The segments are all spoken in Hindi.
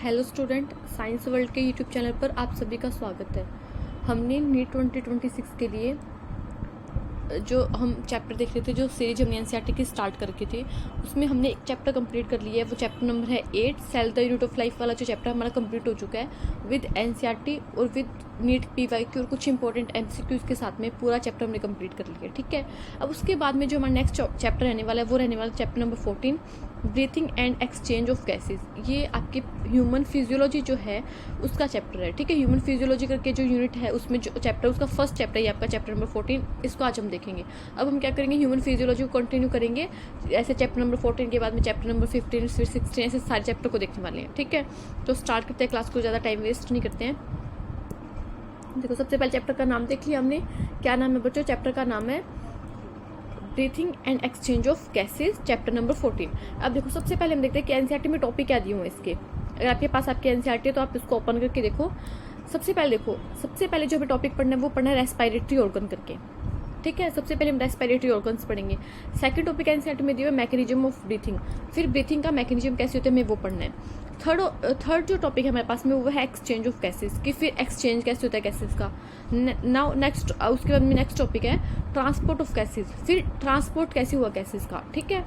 हेलो स्टूडेंट, साइंस वर्ल्ड के यूट्यूब चैनल पर आप सभी का स्वागत है। हमने नीट 2026 के लिए जो हम चैप्टर देख रहे थे, जो सीरीज हमने एनसीईआरटी की स्टार्ट करके थे, उसमें हमने एक चैप्टर कंप्लीट कर लिया है। वो चैप्टर नंबर है 8, cell the unit of life वाला जो चैप्टर हमारा कंप्लीट हो चुका है विद एनसीईआरटी और विद नीट पीवाईक्यू और कुछ इंपॉर्टेंट एमसीक्यूज के साथ में पूरा चैप्टर हमने कंप्लीट कर लिया। ठीक है, अब उसके बाद में जो हमारा नेक्स्ट चैप्टर रहने वाला है वो रहने वाला chapter number 14, breathing and exchange of gases. ये आपकी ह्यूमन फिजियोलॉजी जो है उसका चैप्टर है। ठीक है, ह्यूमन फिजियोलॉजी करके जो यूनिट है उसमें जो चैप्टर उसका फर्स्ट चैप्टर है आपका चैप्टर नंबर 14, इसको आज हम देखेंगे। अब हम क्या करेंगे, ह्यूमन फिजियोलॉजी को कंटिन्यू करेंगे। ऐसे चैप्टर नंबर 14 के बाद में चैप्टर नंबर 15 फिर 16 ऐसे सारे चैप्टर को देखने वाले हैं। ठीक है, तो स्टार्ट करते हैं क्लास को, ज़्यादा टाइम वेस्ट नहीं करते हैं। देखो, सबसे पहले चैप्टर का नाम देख लिया हमने। क्या नाम है बच्चों? चैप्टर का नाम है breathing and exchange of gases, chapter number 14। अब देखो, सबसे पहले हम देखते हैं कि एनसीईआरटी में टॉपिक क्या दिए हुए हैं इसके। अगर आपके पास आपके एनसीईआरटी है तो आप इसको ओपन करके देखो। सबसे पहले जो हमें टॉपिक पढ़ना है वो पढ़ना है रेस्पिरेटरी ऑर्गन करके। ठीक है, सबसे पहले हम रेस्पिरेटरी ऑर्गन्स पढ़ेंगे। सेकंड टॉपिक एनसीईआरटी में दिया हुआ मैकेनिज्म ऑफ ब्रीथिंग, फिर ब्रीथिंग का मैकेनिज्म कैसे होता है हमें वो पढ़ना है। थर्ड जो टॉपिक है हमारे पास में वो है एक्सचेंज ऑफ गैसेज, कि फिर एक्सचेंज कैसे होता है गैसेज का। नाउ नेक्स्ट, उसके बाद में नेक्स्ट टॉपिक है ट्रांसपोर्ट ऑफ गैसेज, फिर ट्रांसपोर्ट कैसे हुआ गैसेज का। ठीक है,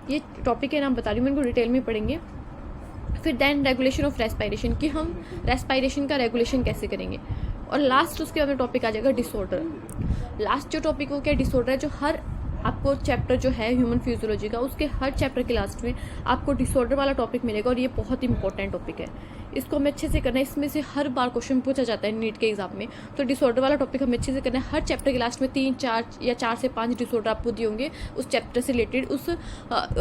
ये टॉपिक है नाम बता रही हूँ मैं, इनको डिटेल में पढ़ेंगे। फिर देन रेगुलेशन ऑफ रेस्पिरेशन, कि हम रेस्पिरेशन का रेगुलेशन कैसे करेंगे। और लास्ट उसके बाद में टॉपिक आ जाएगा डिसऑर्डर। लास्ट जो टॉपिक वो क्या डिसऑर्डर है, जो हर आपको चैप्टर जो है ह्यूमन फिजियोलॉजी का, उसके हर चैप्टर के लास्ट में आपको डिसऑर्डर वाला टॉपिक मिलेगा और ये बहुत इंपॉर्टेंट टॉपिक है। इसको हमें अच्छे से करना है, इसमें से हर बार क्वेश्चन पूछा जाता है नीट के एग्जाम में। तो डिसऑर्डर वाला टॉपिक हमें अच्छे से करना है। हर चैप्टर के लास्ट में 3, 4 या 4 से 5 डिसऑर्डर आपको दिए होंगे उस चैप्टर से रिलेटेड,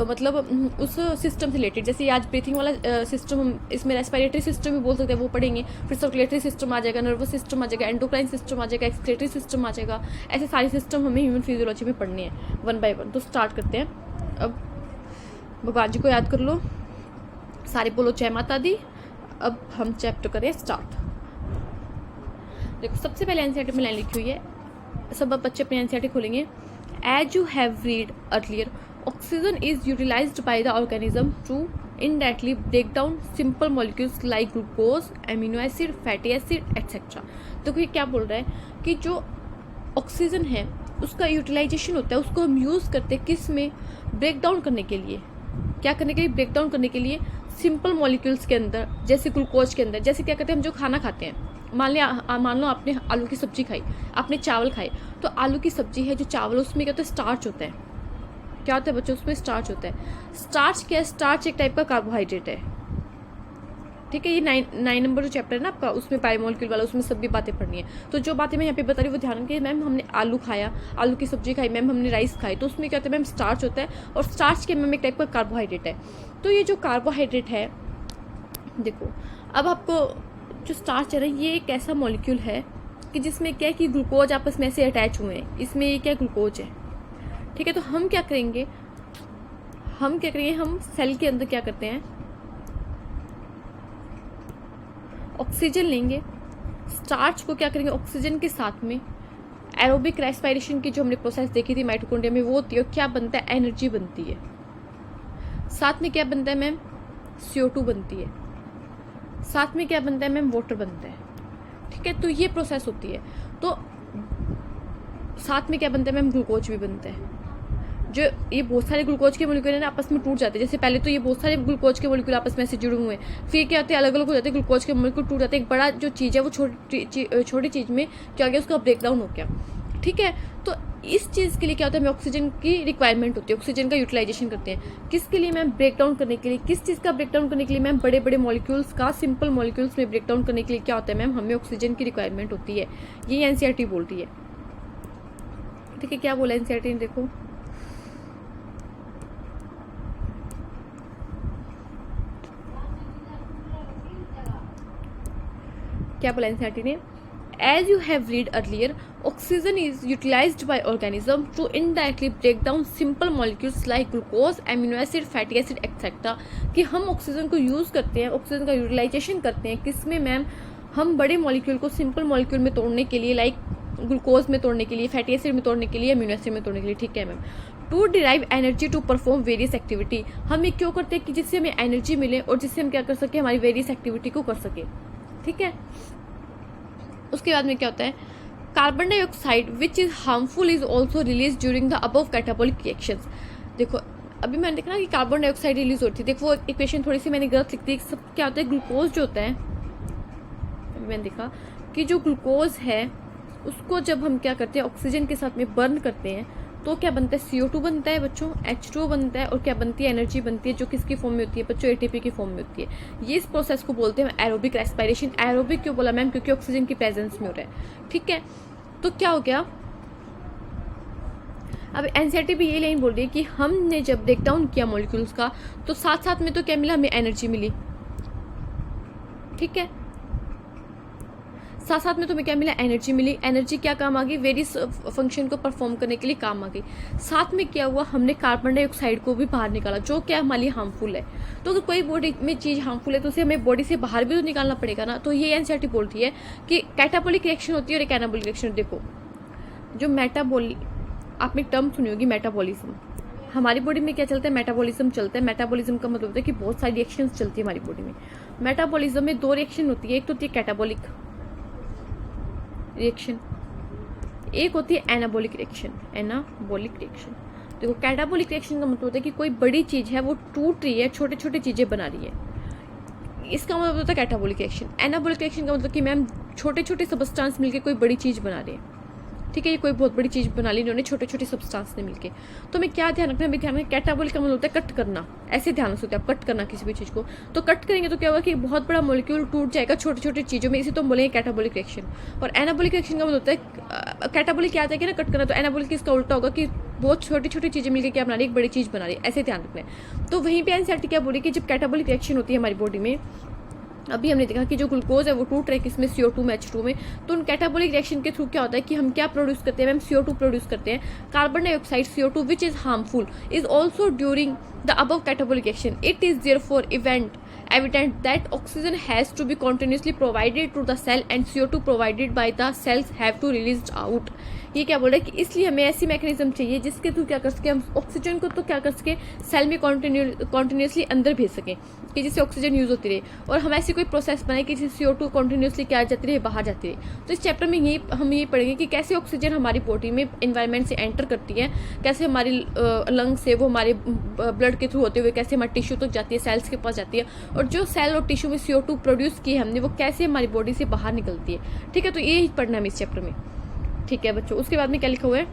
मतलब उस सिस्टम से रिलेटेड। जैसे आज ब्रीथिंग वाला सिस्टम, हम इसमें रेस्पिरेटरी सिस्टम भी बोल सकते हैं, वो पढ़ेंगे। फिर सर्कुलेटरी सिस्टम आ जाएगा, नर्वस सिस्टम आ जाएगा, एंडोक्राइन सिस्टम आ जाएगा, एक्सक्रेटरी सिस्टम आ जाएगा। ऐसे सारे सिस्टम हमें ह्यूमन फिजियोलॉजी में पढ़ने हैं 1 बाय 1। तो स्टार्ट करते हैं। अब भगवान जी को याद कर लो, सारे बोलो जय माता दी। अब हम चैप्टर करें स्टार्ट। देखो, सबसे पहले एनसीईआरटी में लाइन लिखी हुई है, सब बच्चे अपने एनसीईआरटी खोलेंगे। As you have read earlier, oxygen is utilized by the organism to indirectly break down simple molecules like glucose, amino acid, fatty acid, etc. देखो ये क्या बोल रहा है कि जो ऑक्सीजन है उसका यूटिलाइजेशन होता है, उसको हम यूज़ करते हैं किस में, ब्रेक डाउन करने के लिए। क्या करने के लिए? ब्रेक डाउन करने के लिए सिंपल मॉलिक्यूल्स के अंदर, जैसे ग्लूकोज के अंदर। जैसे क्या करते हैं हम जो खाना खाते हैं, मान लो आपने आलू की सब्जी खाई, आपने चावल खाए, तो आलू की सब्जी है जो चावल, उसमें क्या होता है, स्टार्च होता है। क्या होता है बच्चों? उसमें स्टार्च होता है। स्टार्च क्या है? स्टार्च एक टाइप का कार्बोहाइड्रेट है। ठीक है, ये 9 नंबर जो चैप्टर है ना आपका, उसमें बायोमोलिक्यूल वाला, उसमें सभी बातें पढ़नी है। तो जो बातें मैं यहाँ पे बता रही हूँ वो ध्यान रखिए। मैम हमने आलू खाया, आलू की सब्जी खाई, मैम हमने राइस खाई, तो उसमें क्या होता है मैम, स्टार्च होता है। और स्टार्च के मैम एक टाइप का कार्बोहाइड्रेट है। तो ये जो कार्बोहाइड्रेट है, देखो अब आपको जो स्टार्च है ना, ये एक ऐसा मॉलिक्यूल है कि जिसमें क्या है कि ग्लूकोज आपस में ऐसे अटैच हुए हैं। इसमें ये क्या ग्लूकोज है। ठीक है, तो हम क्या करेंगे, हम सेल के अंदर क्या करते हैं, ऑक्सीजन लेंगे, स्टार्च को क्या करेंगे, ऑक्सीजन के साथ में एरोबिक रेस्पिरेशन की जो हमने प्रोसेस देखी थी माइटोकॉन्ड्रिया में, वो होती है। क्या बनता है? एनर्जी बनती है। साथ में क्या बनता है मैम? CO2 बनती है। साथ में क्या बनता है मैम? वाटर बनता है। ठीक है, तो ये प्रोसेस होती है। तो साथ में क्या बनता है मैम? ग्लूकोज भी बनता है। जो ये बहुत सारे ग्लूकोज के मोलिक्यूल है ना, आपस में टूट जाते हैं। जैसे पहले तो ये बहुत सारे ग्लूकोज के मोलिक्यूल आपस में ऐसे जुड़े हुए हैं, फिर क्या होते हैं, अलग अलग हो जाते हैं, ग्लूकोज के मोलिक्यूल टूट जाते हैं। एक बड़ा जो चीज़ है वो छोटी चीज़ में क्या हो गया, उसका ब्रेक डाउन हो गया। ठीक है, तो इस चीज़ के लिए क्या होता है, हमें ऑक्सीजन की रिक्वायरमेंट होती है। ऑक्सीजन का यूटिलाइजेशन करते हैं किसके लिए मैम? ब्रेक डाउन करने के लिए। किस चीज़ का ब्रेक डाउन करने के लिए मैम? बड़े बड़े मॉलिक्यूल्स का सिंपल मॉलिक्यूल्स में ब्रेक डाउन करने के लिए क्या होता है मैम, हमें ऑक्सीजन की रिक्वायरमेंट होती है। ये एनसीईआरटी बोल रही है। ठीक है, क्या बोला एनसीईआरटी ने, देखो क्या बोला एनसीईआरटी ने, as you have read earlier, oxygen is utilized by organism to indirectly break down simple molecules like glucose, amino acid, fatty acid etcetera. कि हम ऑक्सीजन को यूज़ करते हैं, ऑक्सीजन का यूटिलाइजेशन करते हैं किस में मैम? हम बड़े मॉलिक्यूल को सिंपल मॉलिक्यूल में तोड़ने के लिए, लाइक ग्लूकोज में तोड़ने के लिए, फैटी एसिड में तोड़ने के लिए, एमिनो एसिड में तोड़ने के लिए। ठीक है ma'am, to derive energy to perform various activity. हम ये क्यों करते हैं कि जिससे हमें एनर्जी मिले और जिससे हम क्या कर सके, हमारी वेरियस एक्टिविटी को कर सके। ठीक है, उसके बाद में क्या होता है, carbon dioxide which is harmful is also release during the above catabolic reactions. देखो अभी मैंने देखा ना कि कार्बन डाइऑक्साइड रिलीज होती है, देखो वो इक्वेशन थोड़ी सी मैंने गलत लिख दी। सब क्या होता है, ग्लूकोज जो होता है, अभी मैंने देखा कि जो ग्लूकोज है उसको जब हम क्या करते हैं ऑक्सीजन के साथ में बर्न करते हैं तो क्या बनता है, CO2 बनता है बच्चों, H2O बनता है, और क्या बनती है, एनर्जी बनती है, जो किसकी फॉर्म में होती है बच्चों, ATP की फॉर्म में होती है। ये इस प्रोसेस को बोलते हैं एरोबिक रेस्पिरेशन। एरोबिक क्यों बोला मैम, क्योंकि ऑक्सीजन की प्रेजेंस में हो रहा है। ठीक है, तो क्या हो गया, अब एनसीईआरटी भी ये लाइन बोल रही है कि हमने जब ब्रेक डाउन किया मॉलिक्यूल्स का तो साथ साथ में तो क्या मिला, हमें एनर्जी मिली। ठीक है, साथ साथ में तुम्हें क्या मिला, एनर्जी मिली। एनर्जी क्या काम आ गई, वेरियस फंक्शन को परफॉर्म करने के लिए काम आ गई। साथ में क्या हुआ, हमने कार्बन डाइऑक्साइड को भी बाहर निकाला जो क्या हमारे लिए हार्मफुल है। तो अगर कोई बॉडी में चीज हार्मफुल है तो उसे हमें बॉडी से बाहर भी तो निकालना पड़ेगा ना। तो ये एनसीईआरटी बोलती है कि कैटाबॉलिक रिएक्शन होती है और एक एनाबॉलिक रिएक्शन। देखो जो आपने टर्म सुनी होगी मेटाबॉलिज्म, हमारी बॉडी में क्या चलता है, मेटाबॉलिज्म चलता है। मेटाबॉलिज्म का मतलब होता है कि बहुत सारी रिएक्शंस चलती है हमारी बॉडी में। मेटाबॉलिज्म में दो रिएक्शन होती है, एक तो होती है कैटाबॉलिक रिएक्शन, एक होती है एनाबॉलिक रिएक्शन। एनाबॉलिक रिएक्शन, देखो कैटाबॉलिक रिएक्शन का मतलब होता है कि कोई बड़ी चीज है वो टूट रही है, छोटे छोटे चीजें बना रही है, इसका मतलब होता है कैटाबॉलिक रिएक्शन। एनाबॉलिक रिएक्शन का मतलब कि मैम छोटे छोटे सबस्टांस मिलकर कोई बड़ी चीज बना रहे हैं। ठीक है, ये कोई बहुत बड़ी चीज बना ली इन्होंने छोटे छोटे सब्सटेंस ने मिलके। तो हमें क्या ध्यान रखना है, ध्यान रखना कैटाबॉलिक का मतलब होता है कट करना, ऐसे ध्यान रखते हैं आप, कट करना किसी भी चीज को। तो कट करेंगे तो क्या होगा कि बहुत बड़ा मॉलिक्यूल टूट जाएगा छोटी छोटी चीजों में, इसी तो हम बोलेंगे कैटाबॉलिक रिएक्शन। और एनाबॉलिक रिएक्शन का मतलब होता है, कैटाबॉलिक क्या आता है कि ना कट करना, तो एनाबॉलिक इसका उल्टा होगा कि बहुत छोटी छोटी चीजें मिलकर क्या बना रही है, एक बड़ी चीज बना रही है, ऐसे ध्यान रखना है। तो वहीं पे एनसीईआरटी क्या बोली कि जब कैटाबॉलिक रिएक्शन होती है हमारी बॉडी में, अभी हमने देखा कि जो ग्लूकोज है वो टूट रहा है किसमें, CO2 में, H2 में। तो उन कैटाबॉलिक रिएक्शन के थ्रू क्या होता है कि हम क्या प्रोड्यूस करते हैं मैम, CO2 प्रोड्यूस करते हैं। Carbon dioxide CO2 which is harmful is also during the above catabolic reaction. It is therefore evident that oxygen has to be continuously provided to the cell and CO2 provided by the cells have to released out। ये क्या बोल रहा है कि इसलिए हमें ऐसी मैकेनिज्म चाहिए जिसके थ्रू क्या कर सके, हम ऑक्सीजन को तो क्या कर सके, सेल में कॉन्टिन्यूसली अंदर भेज सकें कि जिससे ऑक्सीजन यूज होती रहे, और हम ऐसी कोई प्रोसेस बनाए कि जिससे CO2 कॉन्टिन्यूसली क्या जाती रहे, बाहर जाती रहे। तो इस चैप्टर में हम ये पढ़ेंगे कि कैसे ऑक्सीजन हमारी बॉडी में इन्वायरमेंट से एंटर करती है, कैसे हमारी लंग से वो हमारे ब्लड के थ्रू होते हुए कैसे हमारे टिश्यू तक जाती है, सेल्स के पास जाती है, और जो सेल और टिश्यू में CO2 प्रोड्यूस की है हमने वो कैसे हमारी बॉडी से बाहर निकलती है। ठीक है, तो ये ही पढ़ना है इस चैप्टर में। ठीक है बच्चों, उसके बाद में क्या लिखा हुआ है,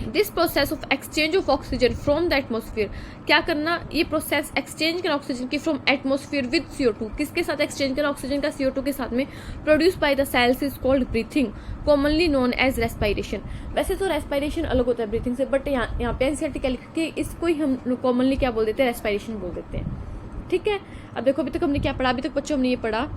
this process of exchange of oxygen from the atmosphere. क्या करना, ये प्रोसेस एक्सचेंज करना ऑक्सीजन की फ्रॉम एटमोस्फियर विद CO2। किसके साथ एक्सचेंज करना, ऑक्सीजन का CO2 के साथ में, produce by the cells is called breathing, commonly known as respiration. वैसे तो रेस्पिरेशन अलग होता है ब्रीथिंग से, बट यहाँ पे एनसीईआरटी क्या लिखती है, इसको ही हम कॉमनली क्या बोल देते हैं, रेस्पिरेशन बोल देते हैं। ठीक है, अब देखो अभी तक हमने क्या पढ़ा, अभी तक बच्चों हमने ये पढ़ा,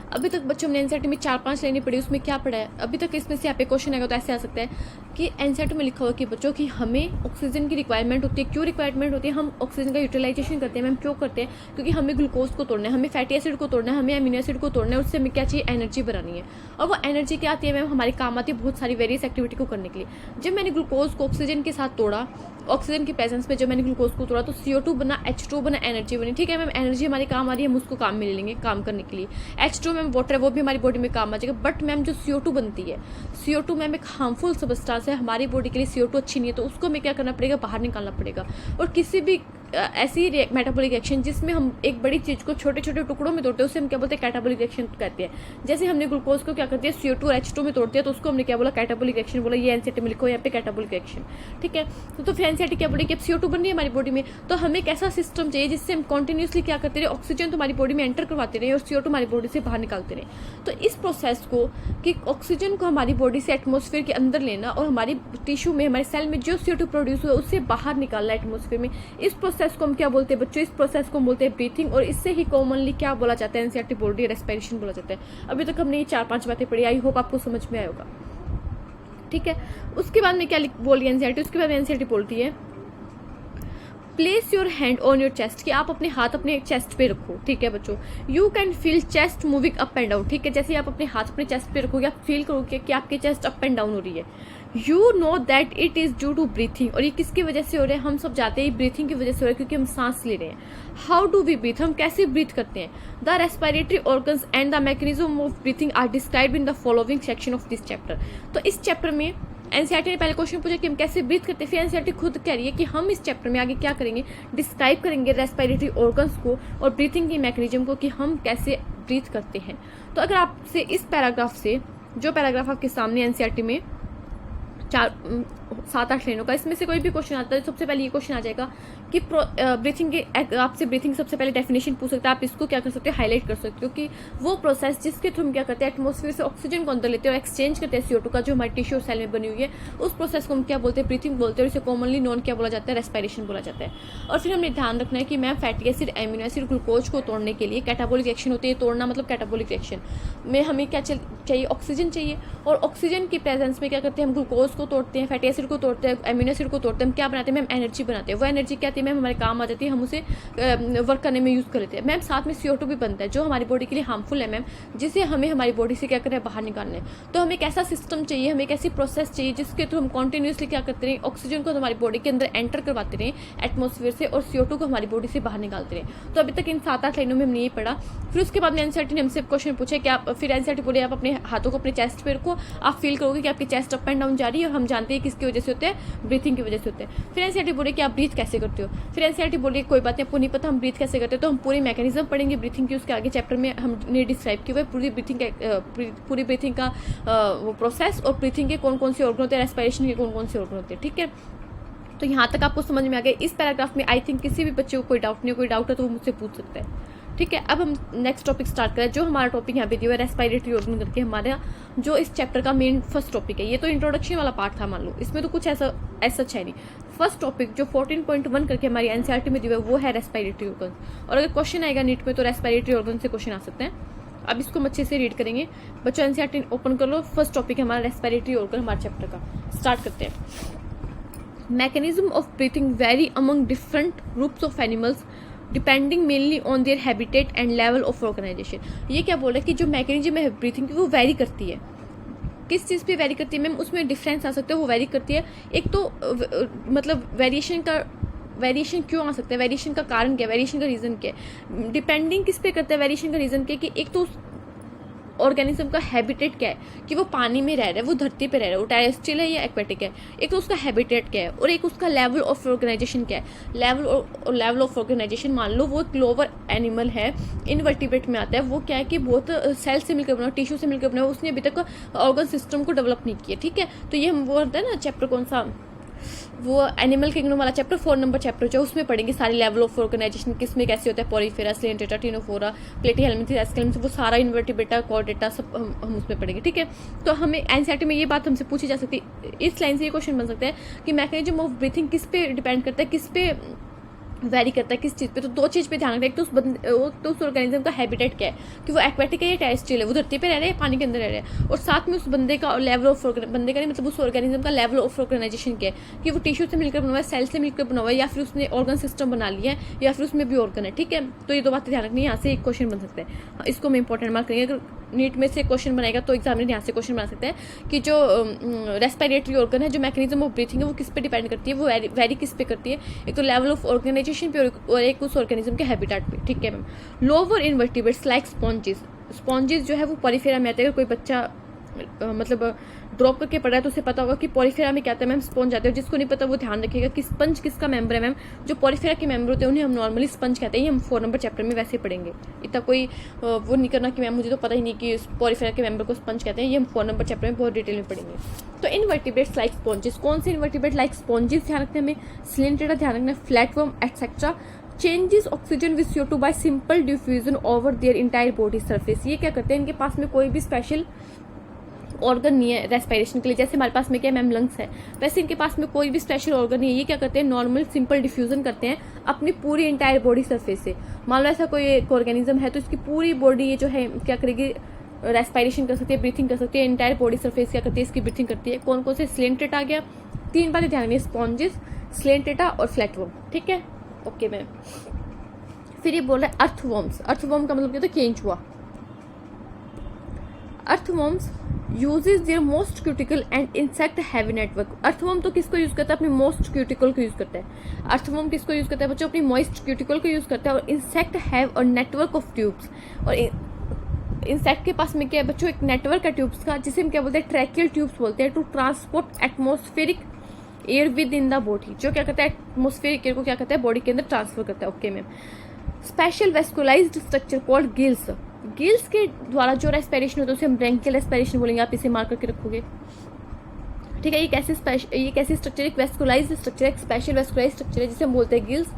अभी तक बच्चों हमने एनसीईआरटी में 4-5 लाइनें पढ़ी, उसमें क्या पढ़ा है अभी तक। इसमें से यहाँ पे क्वेश्चन आएगा तो ऐसे आ सकता है कि एनसीईआरटी में लिखा हुआ कि बच्चों की हमें ऑक्सीजन की रिक्वायरमेंट होती है। क्यों रिक्वायरमेंट होती है, हम ऑक्सीजन का यूटिलाइजेशन करते हैं मैम, क्यों करते हैं, क्योंकि हमें ग्लूकोज को तोड़ना है, हमें फैटी एसिड को तोड़ना है, हमें अमीनो एसिड को तोड़ना है, उससे हमें क्या चाहिए, एनर्जी बनानी है। और वो एनर्जी क्या आती है मैम, हमारे काम आती है बहुत सारी वेरियस एक्टिविटी को करने के लिए। जब मैंने ग्लूकोज को ऑक्सीजन के साथ तोड़ा, ऑक्सीजन की प्रेजेंस में जब मैंने ग्लूकोज को तोड़ा तो CO2 बना, H2 बना, एनर्जी बनी। ठीक है मैम, एनर्जी हमारे काम आ रही है, हम उसको काम में ले लेंगे काम करने के लिए। H2 मैम वाटर है, वो भी हमारी बॉडी में काम आ जाएगा। बट मैम जो CO2 बनती है, CO2 मैम एक हार्मफुल सबस्टेंस है, हमारी बॉडी के लिए CO2 अच्छी नहीं है, तो उसको हमें क्या करना पड़ेगा, बाहर निकालना पड़ेगा। और किसी भी ऐसी मेटाबॉलिक रिएक्शन जिसमें हम एक बड़ी चीज को छोटे छोटे टुकड़ों में तोड़ते हैं उसे हम क्या बोलते हैं, कैटाबॉलिक रिएक्शन कहते हैं। जैसे हमने ग्लूकोज को क्या करते हैं, CO2 और H2 में तोड़ते हैं, तो उसको हमने क्या बोला, कैटाबॉलिक रिएक्शन बोला। ये एनसीईआरटी में लिखो यहाँ पे कैटाबॉलिक रिएक्शन। ठीक है, तो फिर एनसीईआरटी क्या बोली कि अब CO2 बन रही है हमारी बॉडी में, तो हमें एक ऐसा सिस्टम चाहिए जिससे हम कॉन्टिन्यूसली क्या करते रहे, ऑक्सीजन तो हमारी बॉडी में एंटर करवाते रहे और CO2 हमारी बॉडी से बाहर निकालते रहे। तो इस प्रोसेस को कि ऑक्सीजन को हमारी बॉडी से एटमोस्फेयर के अंदर लेना और हमारी टिश्यू में, हमारे सेल में जो CO2 प्रोड्यूस हुआ उससे बाहर निकालना एटमोस्फेयर में, इस प्रोसेस को हम क्या बोलते हैं बच्चों, इस प्रोसेस को बोलते हैं ब्रीथिंग। और इससे ही कॉमनली क्या बोला जाता है, एनसीईआरटी बोल रही है रेस्पिरेशन बोला जाता है। अभी तक हमने ये 4-5 बातें पढ़ी, आई होप आपको समझ में आया होगा। ठीक है, उसके बाद में क्या बोल रही है एनसीईआरटी, उसके बाद एनसीईआरटी बोलती है place your hand on your chest, कि आप अपने हाथ अपने चेस्ट पे रखो। ठीक है बच्चों, you can feel chest moving up and down. ठीक है, जैसे आप अपने हाथ अपने चेस्ट पे रखोगे आप फील करोगे कि आपकी चेस्ट अप एंड डाउन हो रही है। You know that it is due to breathing. और ये किसकी वजह से हो रहा है, हम सब जानते हैं ब्रीथिंग की वजह से हो रहा है, क्योंकि हम सांस ले रहे हैं। हाउ डू वी ब्रीथ, हम कैसे ब्रीथ करते हैं। The respiratory organs and the mechanism of breathing are described in the following section of this chapter. तो इस चैप्टर में एनसीईआरटी ने पहले क्वेश्चन पूछा कि हम कैसे ब्रीथ करते हैं, फिर एनसीईआरटी खुद कह रही है कि हम इस चैप्टर में आगे क्या करेंगे, डिस्क्राइब करेंगे रेस्पिरेटरी ऑर्गन्स को और ब्रीथिंग की मैकेनिज्म को, कि हम कैसे ब्रीथ करते हैं। तो अगर आपसे इस पैराग्राफ से, जो पैराग्राफ आपके सामने एनसीईआरटी में 7-8 लाइनों का, इसमें से कोई भी क्वेश्चन आता है, सबसे पहले ये क्वेश्चन आ जाएगा कि ब्रीथिंग के, आपसे ब्रीथिंग सबसे पहले डेफिनेशन पूछ सकते हैं, आप इसको क्या कर सकते हो, हाईलाइट कर सकते हो कि वो प्रोसेस जिसके थ्रू हम क्या करते हैं, एटमॉस्फेयर से ऑक्सीजन को अंदर लेते हैं और एक्सचेंज करते हैं CO2 का, जो हमारे टिश्यू और सेल में बनी हुई है, उस प्रोसेस को हम क्या बोलते हैं, ब्रीथिंग बोलते हैं। और इसे कॉमनली नॉन क्या बोला जाता है, रेस्पिरेशन बोला जाता है। और फिर हमने ध्यान रखना है कि ma'am fatty acid, amino acid, glucose को तोड़ने के लिए कैटाबोलिक रिएक्शन होती है। तोड़ना मतलब कैटाबोलिक रिएक्शन में हमें क्या चाहिए, ऑक्सीजन चाहिए। और ऑक्सीजन की प्रेजेंस में क्या करते हैं, हम ग्लूकोज को तोड़ते हैं, फैटी एसिड को तोड़ते हैं, एमिनो एसिड को तोड़ते हैं, हम क्या बनाते हैं मैम, एनर्जी बनाते हैं। वो एनर्जी क्या आती है मैम, हमारे काम आ जाती है, हम उसे वर्क करने में यूज़ कर लेते हैं। मैम साथ में CO2 भी बनता है, जो हमारी बॉडी के लिए हार्मफुल है मैम, जिसे हमें हमारी बॉडी से क्या करना है, बाहर निकालना है। तो हमें एक ऐसा सिस्टम चाहिए, हमें एक ऐसी प्रोसेस चाहिए जिसके थ्रू हम कॉन्टिन्यूसली क्या करते रहें, ऑक्सीजन को हमारी बॉडी के अंदर एंटर करवाते रहें एटमॉस्फेयर से, और CO2 को हमारी बॉडी से बाहर निकालते रहें। तो अभी तक इन 7-8 लाइनों में हमने ये पढ़ा। फिर उसके बाद में एनसीईआरटी ने हमसे क्वेश्चन पूछा कि आप, फिर एनसीईआरटी बोले आप अपने हाथों को अपने चेस्ट पे रखो, आप फील करोगे कि आपकी चेस्ट अप एंड डाउन जा रही है, और हम जानते हैं किसकी वजह से होते हैं, ब्रीथिंग की वजह से होते हैं। फिर एनसीईआरटी बोले कि आप ब्रीथ कैसे करते हो। फिर एनसीईआरटी बोले कोई बात नहीं, आपको नहीं पता हम ब्रीथ कैसे करते हैं, तो हम पूरी मैकेनिज्म पढ़ेंगे ब्रीथिंग की, उसके आगे चैप्टर में हमने डिस्क्राइब किया हुआ है पूरी ब्रीथिंग का वो प्रोसेस, और ब्रीथिंग के कौन कौन से ऑर्गन होते हैं, रेस्पिरेशन के कौन कौन से ऑर्गन होते हैं। ठीक है, तो यहाँ तक आपको समझ में आ गया। इस पैराग्राफ में आई थिंक किसी भी बच्चे को कोई डाउट नहीं, कोई डाउट है तो वो मुझसे पूछ सकता है। ठीक है, अब हम नेक्स्ट टॉपिक स्टार्ट करें। जो हमारा टॉपिक यहाँ पे दिया है रेस्पिरेटरी ऑर्गन करके, हमारा जो इस चैप्टर का मेन फर्स्ट टॉपिक है। ये तो इंट्रोडक्शन वाला पार्ट था मान लो, इसमें तो कुछ ऐसा है नहीं। फर्स्ट टॉपिक जो 14.1 करके हमारी एनसीईआरटी में दिया है वो है रेस्पिरेटरी ऑर्गन। और अगर क्वेश्चन आएगा नीट में तो रेस्पिरेटरी ऑर्गन से क्वेश्चन आ सकते हैं। अब इसको हम अच्छे से रीड करेंगे। बच्चों एनसीईआरटी ओपन कर लो, फर्स्ट टॉपिक है हमारा रेस्पिरेटरी ऑर्गन हमारे चैप्टर का। स्टार्ट करते हैं। Mechanism of breathing vary among different groups of animals depending mainly on their habitat and level of organisation. ये क्या बोल रहा है कि जो मैकेनिज्म है ब्रीथिंग की वो वेरी करती है। किस चीज़ पे वेरी करती है मैम, उसमें डिफरेंस आ सकता है, वो वेरी करती है। एक तो मतलब वेरिएशन क्यों आ सकता है, वेरिएशन का कारण क्या है, वेरिएशन का रीज़न क्या है, डिपेंडिंग किस पे करता है वेरिएशन का रीज़न क्या है, कि एक तो ऑर्गेनिज्म का हैबिटेट क्या है, कि वो पानी में रह रहा है, वो धरती पे रह रहा है, वो टेरेस्ट्रियल है या एक्वेटिक है, एक तो उसका हैबिटेट क्या है, और एक उसका लेवल ऑफ ऑर्गेनाइजेशन क्या है। लेवल ऑफ ऑर्गेनाइजेशन मान लो वो लोअर एनिमल है, इनवर्टिब्रेट में आता है, वो क्या है कि बहुत सेल से मिलकर बना, टिश्यू से मिलकर बना, उसने अभी तक ऑर्गन सिस्टम को डेवलप नहीं किया। ठीक है, तो ये हम वो होता है ना चैप्टर कौन सा, वो एनिमल किंगडम वाला चैप्टर 4 नंबर चैप्टर जो, उसमें पढ़ेंगे सारे लेवल ऑफ ऑर्गेनाइजेशन, किस में कैसे होता है, पॉलीफेरा, स्लेंटेटा, टिनोफोरा, प्लेटीहेल्मिन्थेस, एस्केलेंथेस, वो सारा इन्वर्टिब्रेटा, कॉर्डेटा सब हम उसमें पढ़ेंगे। ठीक है, तो हमें एनसीईआरटी में ये बात हमसे पूछी जा सकती है, इस लाइन से ये क्वेश्चन बन सकता है कि मैकेनिज्म ऑफ ब्रीथिंग किस पे डिपेंड करता है, किस पे वेरी करता है, किस चीज़ पे। तो दो चीज़ पे ध्यान रखना है, एक तो उस ऑर्गेनिज्म का हैबिटेट क्या है, कि वो एक्वेटिक है या टेरेस्ट्रियल है, वो धरती पे रह रहे हैं, पानी के अंदर रह रहे हैं, और साथ में उस बंदे का लेवल ऑफ बंदे का नहीं मतलब उस ऑर्गेनिज्म का लेवल ऑफ ऑर्गेनाइजेशन क्या है, कि वो टिश्यू से मिलकर बना हुआ है, सेल से मिलकर बना हुआ है, या फिर उसने ऑर्गन सिस्टम बना लिया है, या फिर उसमें भी ऑर्गन है। ठीक है, तो ये दो बातें ध्यान रखनी है, यहाँ से एक क्वेश्चन बन सकता है, इसको हम इंपॉर्टेंट मार्क करेंगे। अगर नीट में से क्वेश्चन बनाएगा तो एग्जामिनर यहाँ से क्वेश्चन बना सकते हैं कि जो रेस्पिरेटरी ऑर्गन है, जो मैकेनिज्म ऑफ ब्रीथिंग है, वो किस पे डिपेंड करती है, वो वेरी किस पे करती है, एक तो लेवल ऑफ ऑर्गेनाइजेशन पे और एक उस ऑर्गेनिज्म के हैबिटेट पे। ठीक है ma'am. Lower invertebrates like sponges जो है वो पॉलीफेरा में आते हैं। अगर कोई बच्चा मतलब ड्रॉप करके पढ़ा है तो उसे पता होगा कि पॉलीफेरा में क्या आता है मैम, स्पंज आते हैं। जिसको नहीं पता वो ध्यान रखिएगा कि स्पंज किसका मेंबर है मैम, जो पॉलीफेरा के मेंबर होते हैं उन्हें हम नॉर्मली स्पंज कहते हैं। ये हम 4 नंबर चैप्टर में वैसे पढ़ेंगे, इतना कोई वो नहीं करना कि मैम मुझे तो पता ही नहीं कि पॉलीफेरा के मेंबर को स्पंज कहते हैं। ये हम 4 नंबर चैप्टर में बहुत डिटेल में पढ़ेंगे। तो इनवर्टिब्रेट्स लाइक स्पॉन्जेस, कौन से इनवर्टिब्रेट लाइक स्पॉन्जेस ध्यान रखते हैं हमें, स्लेंटेटा ध्यान रखना है, flatworm etcetera changes oxygen with CO2 bye simple diffusion over their entire body surface. ये क्या करते हैं, इनके पास में कोई भी स्पेशल ऑर्गन नहीं है रेस्पिरेशन के लिए, जैसे हमारे पास में क्या मैम लंग्स है, वैसे इनके पास में कोई भी स्पेशल ऑर्गन नहीं है। ये क्या करते हैं, नॉर्मल सिंपल डिफ्यूजन करते हैं अपनी पूरी इंटायर बॉडी सरफेस से। मान लो ऐसा कोई एक ऑर्गेनिज्म है तो इसकी पूरी बॉडी ये जो है क्या करेगी, रेस्पिरेशन कर सकती है, ब्रीथिंग कर सकती है, इंटायर बॉडी सरफेस क्या करती है, इसकी ब्रीथिंग करती है। कौन कौन से, स्लेंटेटा आ गया, 3 बातें ध्यान रखिए, स्पॉन्जेस, स्लेंटेटा और फ्लैटवर्म। ठीक है, ओके मैम। फिर ये बोल रहा है अर्थवर्म्स। अर्थवर्म का मतलब क्या होता है, केंचुआ। Earthworms uses their moist cuticle and insect have a network. Earthworm तो किसको यूज करता है? अपनी मोस्ट क्यूटिकल को यूज करता है। अर्थवर्म किसको यूज करता है बच्चों? अपनी मोस्ट क्यूटिकल को यूज करता है। और insect have a network of tubes, और इंसेक्ट के पास में क्या है बच्चों? एक नेटवर्क है ट्यूब्स का, जिसे हम क्या बोलते हैं? ट्रैकियल ट्यूब्स बोलते हैं, to transport atmospheric air within the body, जो क्या करता है? एटमोस्फेरिक एयर को क्या करता है? बॉडी के अंदर ट्रांसफर करता है। Okay ma'am. Special vascularized structure called gills, gills के द्वारा जो रेस्पिरेशन होता है उसे हम ब्रैंकियल रेस्पिरेशन बोलेंगे। आप इसे मार्क करके रखोगे, ठीक है। ये कैसे स्ट्रक्चर, एक वेस्कुलाइज्ड स्ट्रक्चर, एक स्पेशल वेस्कुलाइज्ड स्ट्रक्चर है जिसे हम बोलते हैं गिल्स।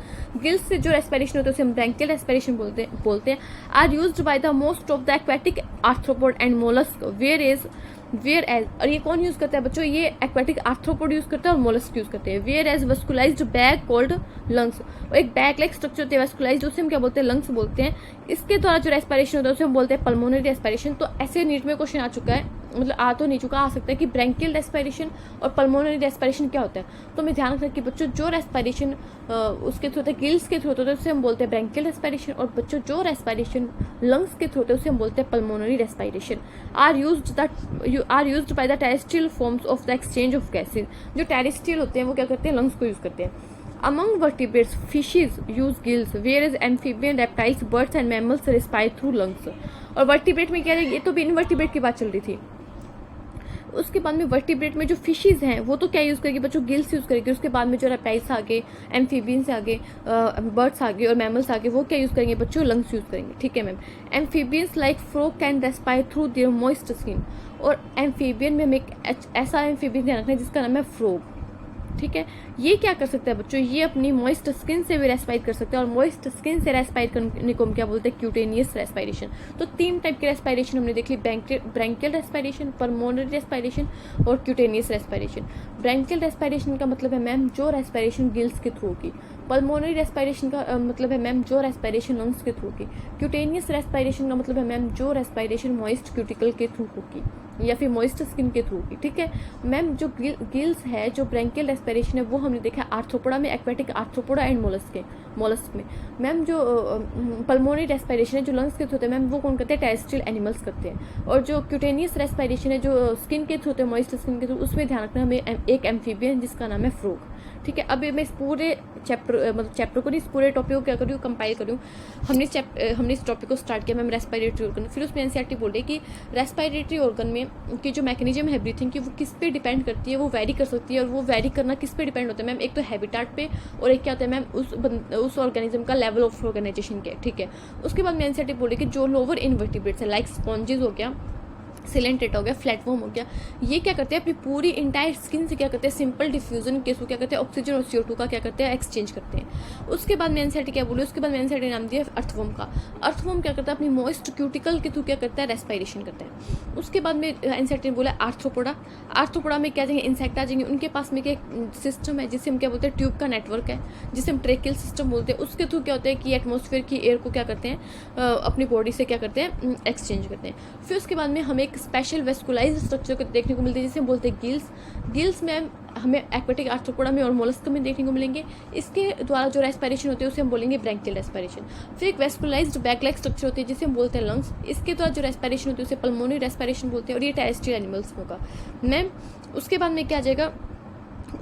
गिल्स से जो रेस्पिरेशन होता है उसे हम ब्रैंकियल रेस्पिरेशन बोलते हैं। Are used by the most of the aquatic arthropod and mollusc, whereas, और ये कौन यूज करता है बच्चों? ये एक्वेटिक आर्थ्रोपोड यूज करता है और मोलस्क यूज करते हैं। Whereas vascularized bag called lungs, और एक बैग लाइक स्ट्रक्चर होते हैं वेस्कुलाइज्ड, उसे हम क्या बोलते हैं? लंग्स बोलते हैं। इसके द्वारा जो रेस्पिरेशन होता है उसे हम बोलते हैं पल्मोनरी रेस्पिरेशन। तो ऐसे नीट में क्वेश्चन आ चुका है, मतलब आ तो नहीं चुका, आ सकता है कि ब्रैंकियल रेस्पिरेशन और पल्मोनरी रेस्पिरेशन क्या होता है। तो मैं ध्यान रखना कि बच्चों जो रेस्पिरेशन उसके थ्रू होता है, गिल्स के थ्रू होता है, उसे हम बोलते हैं ब्रैंकियल रेस्पिरेशन, और बच्चों जो रेस्पिरेशन लंग्स के थ्रू होता है उसे हम बोलते हैं pulmonary respiration. Are used by the terrestrial forms of the exchange of gases, जो टेरेस्ट्रियल होते हैं वो क्या करते हैं? लंग्स को यूज करते हैं। Among vertebrates, fishes use gills, whereas amphibian, reptiles, birds and mammals respire through lungs. और वर्टिब्रेट में क्या है? ये तो भी इनवर्टिब्रेट की बात चल रही थी। उसके बाद में वर्टिब्रेट में जो फिशेज हैं वो तो क्या यूज़ करेगी बच्चों? गिल्स यूज़ करेगी। उसके बाद में जो रेप्टाइल्स आ गए, एम्फीबियंस आ गए, बर्ड्स आ गए और मैमल्स आ गए, वो क्या यूज़ करेंगे बच्चों? लंग्स यूज़ करेंगे। ठीक है ma'am. Amphibians like frog can respire through their moist skin, और एम्फीबियन में हमें एक ऐसा एम्फीबियन ध्यान रखना है जिसका नाम है फ्रॉग। ठीक है, ये क्या कर सकता है बच्चों? ये अपनी मॉइस्ट स्किन से भी रेस्पायर कर सकते हैं, और मॉइस्ट स्किन से रेस्पायर करने को हम क्या बोलते हैं? Cutaneous respiration. तो 3 टाइप की रेस्पायरेशन हमने देख ली, ब्रैंकियल रेस्पायरेशन, पल्मोनरी रेस्पायरेशन और क्यूटेनियस रेस्पायरेशन। ब्रैंकियल रेस्पायरेशन का मतलब है मैम जो रेस्पायरेशन गिल्स के थ्रू की। पल्मोनरी रेस्पायरेशन का मतलब है मैम जो रेस्पायरेशन लंग्स के थ्रू की। क्यूटेनियस रेस्पायरेशन का मतलब है मैम जो रेस्पायरेशन मॉइस्ट क्यूटिकल के थ्रू होगी या फिर मॉइस्ट स्किन के थ्रू की। ठीक है मैम। जो गिल्स है, जो ब्रैंकियल रेस्पिरेशन है, वो हमने देखा आर्थ्रोपोडा में, एक्वेटिक आर्थ्रोपोडा एंड मोलस्क में। मैम जो पल्मोनरी रेस्पिरेशन है जो लंग्स के थ्रू होते हैं मैम, वो कौन करते हैं? टेरेस्ट्रियल एनिमल्स करते हैं। और जो क्यूटेनियस रेस्पिरेशन है जो स्किन के थ्रू होते हैं, मॉइस्ट स्किन के थ्रू, उसमें ध्यान रखना हमें एक एम्फीबियन जिसका नाम है फ्रॉग। ठीक है, अभी मैं इस पूरे चैप्टर को नहीं, इस पूरे टॉपिक को क्या करूँ? कंपाइल करूँ। हमने इस टॉपिक को स्टार्ट किया मैम रेस्पिरेटरी ऑर्गन, फिर उसमें एनसीईआरटी बोल रही है कि रेस्पिरेटरी ऑर्गन में की जो मैकेनिज्म है ब्रीथिंग की, वो किस पे डिपेंड करती है? वो वेरी कर सकती है, और वो वेरी करना किस पे डिपेंड होता है मैम? एक तो हैबिटेट पे, और एक क्या होता है मैम? उस ऑर्गेनिज्म का लेवल ऑफ ऑर्गेनाइजेशन क्या है। ठीक है, उसके बाद में एनसीईआरटी बोल रही है कि जो लोअर इनवर्टिब्रेट्स है, लाइक स्पॉन्जेस हो गया, सिलेंटेट हो गया, फ्लैटवर्म हो गया, ये क्या करते हैं? अपनी पूरी इंटायर स्किन से क्या करते हैं? सिंपल डिफ्यूजन के थ्रू क्या करते हैं? ऑक्सीजन और CO2 का क्या करते हैं? एक्सचेंज करते हैं। उसके बाद में एनसीईआरटी क्या बोली? उसके बाद में एनसीईआरटी नाम दिया अर्थवर्म का। अर्थवर्म क्या करता है? अपनी मॉइस्ट क्यूटिकल के थ्रू क्या करता है? रेस्पिरेशन करता है। उसके बाद में एनसीईआरटी ने बोला आर्थ्रोपोडा। आर्थ्रोपोडा में क्या जाएंगे? इंसेक्ट आ जाएंगे। उनके पास में क्या सिस्टम है जिसे हम क्या बोलते हैं? ट्यूब का नेटवर्क है, जिसे हम ट्रेकियल सिस्टम बोलते हैं। उसके थ्रू क्या होता है कि एटमोसफेयर की एयर को क्या करते हैं? अपनी बॉडी से क्या करते हैं? एक्सचेंज करते हैं। फिर उसके बाद में हमें एक स्पेशल वेस्कुलाइज्ड स्ट्रक्चर को देखने को मिलती है जिसे हम बोलते हैं गिल्स। गिल्स में हमें एक्वेटिक आर्थ्रोपोडा में और मोलस्क में देखने को मिलेंगे। इसके द्वारा जो रेस्पिरेशन होती है उसे हम बोलेंगे ब्रैंकियल रेस्पिरेशन। फिर एक वेस्कुलाइज्ड बैग लाइक स्ट्रक्चर होती है जिसे हम बोलते हैं लंग्स। इसके द्वारा जो रेस्पिरेशन होती है उसे पल्मोनरी रेस्पिरेशन बोलते हैं, और ये टेरेस्ट्रियल एनिमल्स होगा मैम। उसके बाद में क्या आ जाएगा?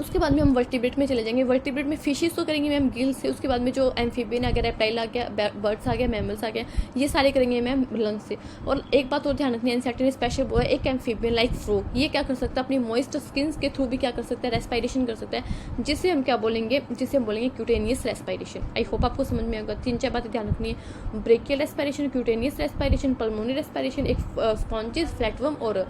उसके बाद में हम वर्टिब्रेट में चले जाएंगे। वर्टिब्रेट में फिशेस तो करेंगे मैम गिल से। उसके बाद में जो एम्फीबियन आ गया, रेप्टाइल आ गया, बर्ड्स आ गया, मैमल्स आ गया, ये सारे करेंगे मैम लंग्स से। और एक बात और ध्यान रखनी है, एनसीईआरटी ने स्पेशल बोला एक एम्फीबियन लाइक फ्रॉग, ये क्या कर सकता है? अपनी मॉइस्ट स्किन के थ्रू भी क्या कर सकता है? रेस्पिरेशन कर सकता है, जिसे हम क्या बोलेंगे? जिसे हम बोलेंगे क्यूटेनियस रेस्पिरेशन। आई होप आपको समझ में आएगा। 3-4 बातें ध्यान रखनी है, brachial respiration, cutaneous respiration, pulmonary respiration, एक स्पॉन्जेस, फ्लैटवर्म और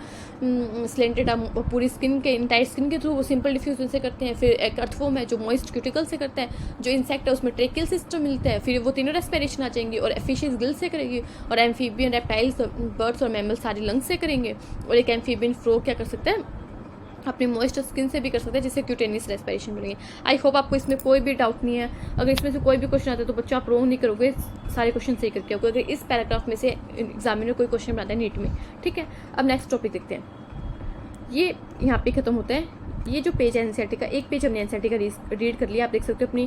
स्लेंटेड पूरी स्किन के इंटायर स्किन के थ्रू वो सिंपल डिफ्यूजन से करते हैं। फिर एक अर्थवर्म है जो मॉइस्ट क्यूटिकल से करता है, जो इंसेक्ट है उसमें ट्रेकियल सिस्टम मिलता है। फिर वो तीनों रेस्पिरेशन आ जाएंगी, और फिशेस गिल से करेगी, और एम्फीबियन, रेप्टाइल्स, बर्ड्स और मैमल्स सारी लंग्स से करेंगे। और एक एम्फीबियन फ्रॉग क्या कर सकता है? अपनी मॉइस्ट स्किन से भी कर सकते हैं, जिससे क्यूटेनियस रेस्पिरेशन मिलेंगे। आई होप आपको इसमें कोई भी डाउट नहीं है। अगर इसमें से कोई भी क्वेश्चन आता है तो बच्चों आप रोंग नहीं करोगे, सारे क्वेश्चन सही करके आओगे अगर इस पैराग्राफ में से एग्जामिनर कोई क्वेश्चन बनाता है नीट में। ठीक है, अब नेक्स्ट टॉपिक देखते हैं। ये यहाँ पे खत्म होता है। ये जो पेज है एनसीईआरटी का, एक पेज हमने एनसीईआरटी का रीड कर लिया। आप देख सकते हो अपनी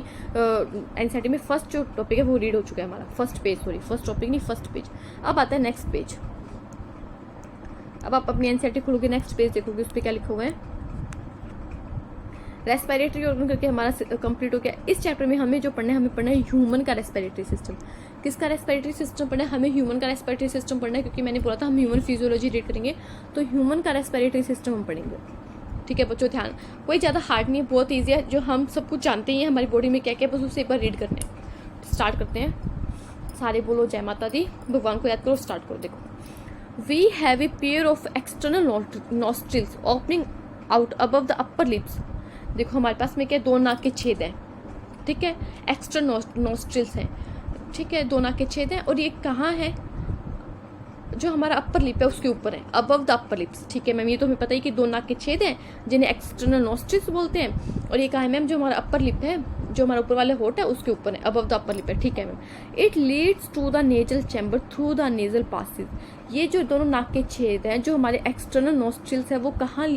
एनसीईआरटी में फर्स्ट जो टॉपिक है वो रीड हो चुका है हमारा। फर्स्ट टॉपिक नहीं, फर्स्ट पेज। अब आता है नेक्स्ट पेज। अब आप अपनी एनसीईआरटी खोलोगे, नेक्स्ट पेज देखोगे, उस पर क्या लिखा हुआ है, रेस्पिरेटरी ऑर्गन करके हमारा कंप्लीट हो गया। इस चैप्टर में हमें जो पढ़ना है, हमें पढ़ना है ह्यूमन का रेस्पिरेटरी सिस्टम। किसका रेस्पिरेटरी सिस्टम पढ़ना है? हमें ह्यूमन का रेस्पिरेटरी सिस्टम पढ़ना है, क्योंकि मैंने बोला था हम ह्यूमन फिजियोलॉजी रीड करेंगे, तो ह्यूमन का रेस्पिरेटरी सिस्टम हम पढ़ेंगे। ठीक है बच्चों, ध्यान, कोई ज़्यादा हार्ड नहीं है, बहुत ईजी है, जो हम सब कुछ जानते ही हैं हमारी बॉडी में क्या क्या, बस उसे एक बार रीड करने हैं। स्टार्ट करते हैं, सारे बोलो जय माता दी, भगवान को याद करो, स्टार्ट करो। देखो, we have a pair of external nostrils opening out above the upper lips. देखो हमारे पास में क्या, दो नाक के छेद हैं, ठीक है, एक्सटर्नल नॉस्ट्रिल्स हैं, ठीक है, दो नाक के छेद हैं, और ये कहाँ है, जो हमारा अपर लिप है उसके ऊपर है, अबव द अपर लिप्स। ठीक है मैम, ये तो हमें पता ही कि दो नाक के छेद हैं जिन्हें एक्सटर्नल नॉस्ट्रिल्स बोलते हैं, और ये कहाँ है मैम, जो हमारा अपर लिप है, जो हमारा ऊपर वाले होठ है उसके ऊपर है, अबव द अपर लिप है। ठीक है ma'am, it leads to the nasal chamber through the nasal passage. ये जो दोनों नाक के छेद हैं, जो हमारे एक्सटर्नल नॉस्ट्रिल्स है, वो कहाँ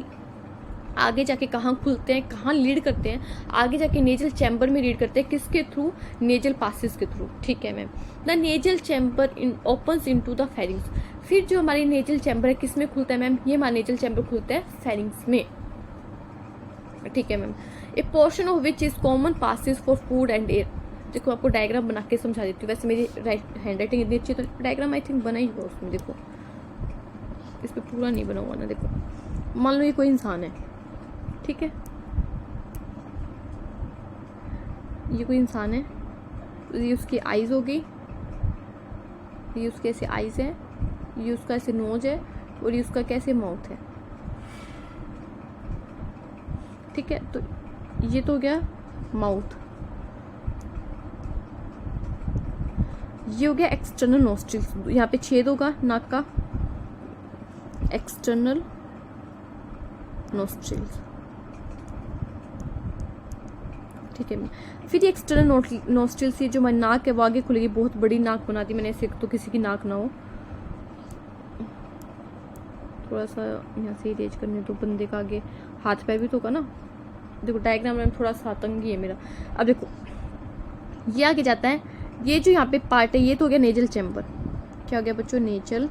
आगे जाके कहाँ खुलते हैं, कहाँ लीड करते हैं, आगे जाके नेजल चैम्बर में लीड करते हैं, किसके थ्रू, नेजल पासेस के थ्रू। ठीक है ma'am, the nasal chamber opens into the pharynx. फिर जो हमारी नेजल चैम्बर है किस में खुलता है मैम, ये हमारा नेजल चैम्बर खुलता है फेरिंग्स में। ठीक है ma'am, A portion of which is common passes for food and air. देखो आपको डायग्राम बना के समझा देती हूँ, वैसे मेरी हैंड राइटिंग इतनी अच्छी है तो डायग्राम आई थिंक बना ही हुआ उसमें। देखो इस पर पूरा नहीं बना हुआ ना, देखो मान लो ये कोई इंसान है, ठीक है, ये कोई इंसान है, ये उसकी आईज हो गई, ये उसके ऐसे आईज है, ये उसका ऐसे नोज है, और ये उसका कैसे माउथ है। ठीक है, तो ये तो हो गया माउथ, ये हो गया एक्सटर्नल नॉस्ट्रिल्स, यहाँ पे छेद होगा नाक का, एक्सटर्नल नॉस्ट्रिल्स। ठीक है, फिर ये एक्सटर्नल नॉस्ट्रिल्स, ये जो हमारी नाक है वो आगे खुलेगी, बहुत बड़ी नाक बना दी मैंने, ऐसे तो किसी की नाक ना हो, थोड़ा सा यहाँ से इरेज करने तो बंदे का आगे हाथ पैर भी तो होगा ना। देखो डायग्राम में थोड़ा सा तंगी है मेरा। अब देखो ये आगे जाता है, ये जो यहाँ पे पार्ट है ये तो हो गया नेजल चैम्बर। क्या हो गया बच्चों, नेजल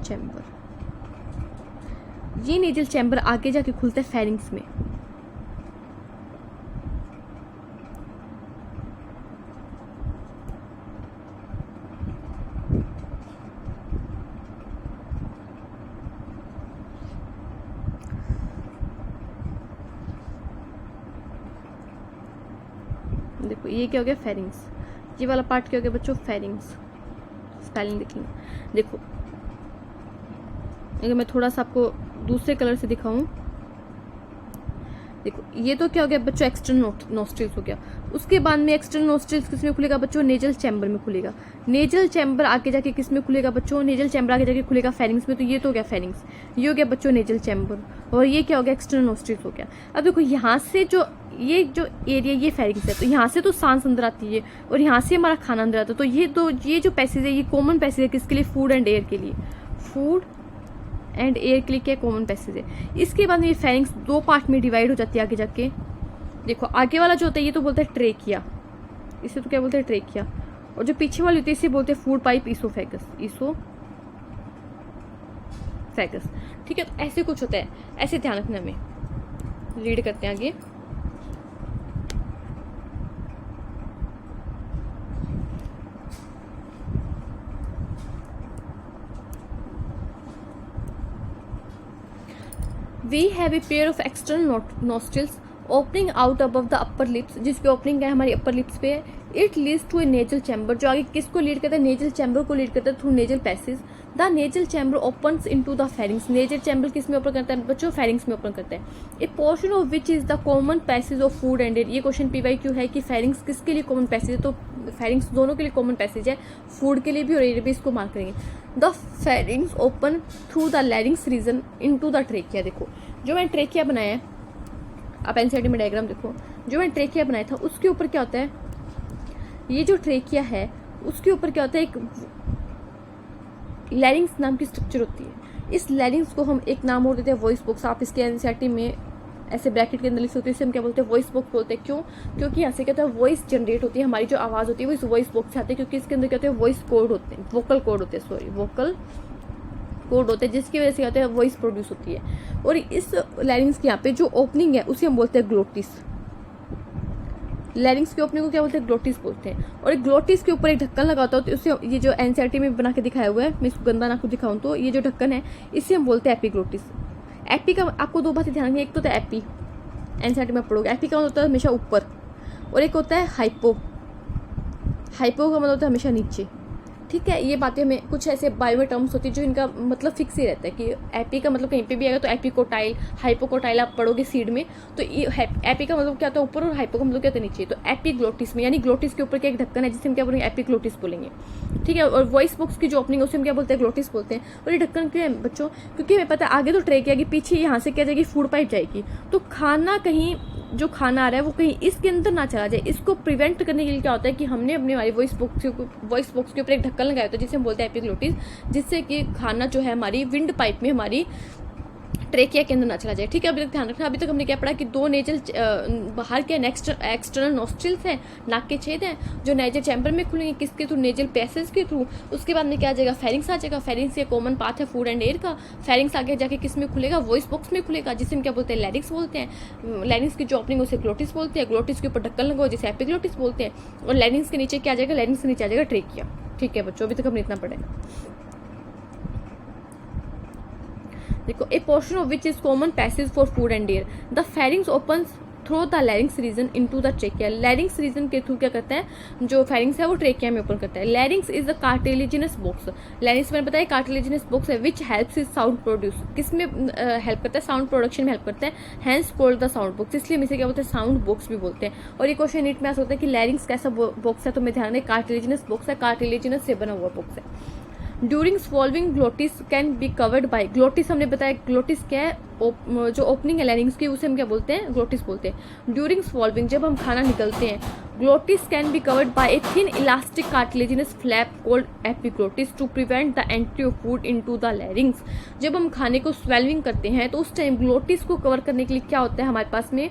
चैम्बर। ये नेजल चैम्बर आगे जाके खुलता है फेरिंग्स में। देखो ये क्या हो गया, फेरिंग्स। ये वाला पार्ट क्या हो गया बच्चों, फेरिंग्स। स्पेलिंग देखेंगे, देखो अगर मैं थोड़ा सा आपको दूसरे कलर से दिखाऊं, देखो ये तो क्या हो गया बच्चों, एक्सटर्नल नॉस्ट्रिल्स हो गया। उसके बाद में एक्सटर्नल नॉस्ट्रिल्स किस में खुलेगा बच्चों, नेजल चैम्बर में खुलेगा। नेजल चैम्बर आगे जाके किस में खुलेगा बच्चों, नेजल चैम्बर आगे जाके खुलेगा फेरिंग्स में। तो ये तो हो गया फेरिंग्स, ये हो गया बच्चों नेजल चैम्बर, और ये क्या हो गया, एक्सटर्नल नॉस्ट्रिल्स हो गया। अब देखो यहाँ से जो ये जो एरिया ये फेरिंग्स है, तो यहाँ से तो सांस अंदर आती है और यहाँ से हमारा खाना अंदर आता है। तो ये जो पैसेज है ये कॉमन पैसेज है किसके लिए, फूड एंड एयर के लिए। फूड एंड एयर के लिए क्या कॉमन पैसेज है। इसके बाद ये फेरिंग्स दो पार्ट में डिवाइड हो जाती है आगे जाके। देखो आगे वाला जो होता है ये तो बोलते हैं ट्रेकिया, इसे तो क्या बोलते हैं, ट्रेकिया। और जो पीछे वाली होती है इसे बोलते हैं फूड पाइप, इसोफेगस, इसोफेगस। ठीक है, तो ऐसे कुछ होता है, ऐसे ध्यान रखना। हमें रीड करते हैं आगे। We have a pair of external nostrils opening out above the upper lips, जिसकी ओपनिंग है हमारी अपर लिप्स पे है। It leads to a nasal chamber, जो आगे किसको लीड करता है, नेजल चैम्बर को लीड करता है through nasal passage. The nasal chamber opens into the pharynx. Nasal chamber किस में ओपन करता है बच्चों, फेरिंग्स में ओपन करता है। ए portion of which is the common passage of food and air. ये क्वेश्चन PYQ है कि फेरिंग्स किसके लिए कॉमन पैसेज है, तो फेरिंग्स दोनों के लिए कॉमन पैसेज है, फूड के लिए भी और एयर भी। इसको मार्क करेंगे। The pharynx open through the larynx region into the trachea. देखो जो मैंने ट्रेकिया बनाया है, आप एनसीईआरटी में डायग्राम देखो, जो मैंने ट्रेकिया बनाया था उसके ऊपर क्या होता है, ये जो ट्रेकिया है उसके ऊपर क्या होता है, एक लैरिंग्स नाम की स्ट्रक्चर होती है। इस लैरिंग्स को हम एक नाम और देते हैं वॉइस बॉक्स। आप इसके एनसीईआरटी में ऐसे ब्रैकेट के अंदर लिख सकते हैं, इसे हम क्या बोलते हैं, वॉइस बॉक्स बोलते हैं। क्यों, क्योंकि यहाँ से क्या होता है, वॉइस जनरेट होती है, हमारी जो आवाज़ होती है वो इस वॉइस बॉक्स से आती है, क्योंकि इसके अंदर क्या होते हैं, वॉइस कोड होते हैं, वोकल कोड होते हैं, सॉरी वोकल कॉर्ड होते हैं जिसकी वजह से क्या होता है वॉइस प्रोड्यूस होती है। और इस लैरिंग्स के यहाँ पे जो ओपनिंग है उसे हम बोलते हैं ग्लोटिस। लैरिंग्स की ओपनिंग को क्या बोलते हैं ग्लोटिस बोलते हैं। और ग्लोटिस के ऊपर एक ढक्कन लगा होता है, तो उससे ये जो एनसीईआरटी में बना के दिखाया हुआ है, मैं इसको गंदा ना को दिखाऊं तो ये जो ढक्कन है इसे हम बोलते हैं एपिग्लोटिस। एपी का आपको दो बातें ध्यान रखनी, एक तो होता है एपी, एनसीईआरटी में पढ़ोगे, एपी का मतलब होता है हमेशा ऊपर, और एक होता है हाइपो, हाइपो का मतलब होता है हमेशा नीचे। ठीक है, ये बातें हमें कुछ ऐसे बायो में टर्म्स होती है जो इनका मतलब फिक्स ही रहता है कि एपी का मतलब कहीं पे भी आएगा तो एपिकोटाइल, हाइपोकोटाइल आप पढ़ोगे सीड में, तो ये एपी का मतलब क्या होता है ऊपर और हाइपो का मतलब क्या होता है नीचे। तो एपिग्लोटिस में यानी ग्लोटिस के ऊपर क्या एक ढक्कन है जिसे हम क्या बोलेंगे एपिग्लोटिस बोलेंगे। ठीक है, और वॉइस बॉक्स की जो ओपनिंग है उसे हम क्या बोलते हैं ग्लोटिस बोलते हैं। और ये ढक्कन क्यों है बच्चों, क्योंकि हमें पता है आगे तो ट्रे आएगी, पीछे यहाँ से क्या जाएगी फूड पाइप जाएगी, तो खाना कहीं जो खाना आ रहा है वो कहीं इसके अंदर ना चला जाए। इसको प्रिवेंट करने के लिए क्या होता है कि हमने अपने हमारी वॉइस बॉक्स के ऊपर एक ढक्कन लगाया होता है जिसे हम बोलते हैं एपिग्लोटिस, जिससे कि खाना जो है हमारी विंड पाइप में हमारी ट्रेकिया के अंदर ना चला जाए। ठीक है, अभी तक ध्यान रखना। अभी तक हमने क्या पढ़ा कि दो नेजल बाहर के एक्सटर्नल नोस्ट्रिल्स हैं, नाक के छेद हैं जो नेजल चैम्बर में खुलेंगे, किसके थ्रू, नेजल पैसेज के थ्रू। उसके बाद में क्या आ जाएगा फेरिंग्स आ जाएगा। फेरिंग्स ये कॉमन पाथ है फूड एंड एयर का। फेरिंग्स आगे जाके किस में खुलेगा, वॉइस बॉक्स में खुलेगा, जिसे हम क्या बोलते हैं लैरिंग्स बोलते हैं। लैरिंग्स की जो ओपनिंग उसे ग्लोटिस बोलते हैं। ग्लोटिस के ऊपर ढक्कन लगाओ जिसे एपिग्लोटिस बोलते हैं। और लैरिंग्स के नीचे क्या आ जाएगा, लैरिंग्स के नीचे आ जाएगा ट्रेकिया। ठीक है बच्चों, अभी तक हमने इतना पढ़ा है। देखो, a portion of which is common passage for food and air, the pharynx opens through the larynx region into the trachea. Larynx region के थ्रू क्या करता है, जो फेरिंग्स है वो ट्रेकिया में ओपन करता है। लैरिंग्स इज द कार्टिलेजिनस बॉक्स। लैरिंग्स मैंने बताया कार्टिलेजिनस बॉक्स है which helps is sound produce. किस में हेल्प करता है, साउंड प्रोडक्शन में हेल्प करता है। Hence called the sound box, इसलिए हम इसे क्या बोलते हैं साउंड बॉक्स भी बोलते हैं। और ये क्वेश्चन नीट में आ सकता है कि लैरिंग्स कैसा बॉक्स है, तो मैं ध्यान दें कार्टिलेजिनस बॉक्स है, कार्टिलेजिनस से बना हुआ बॉक्स है। During swallowing glottis can be covered by, glottis हमने बताया ग्लोटिस क्या है, जो ओपनिंग है लैरिंग्स की उसे हम क्या बोलते हैं ग्लोटिस बोलते हैं। ड्यूरिंग स्वॉल्विंग जब हम खाना निकलते हैं, glottis can be covered by a thin elastic cartilaginous flap called epiglottis to prevent the entry of food into the larynx. जब हम खाने को स्वेल्विंग करते हैं तो उस टाइम ग्लोटिस को कवर करने के लिए क्या होता है, हमारे पास में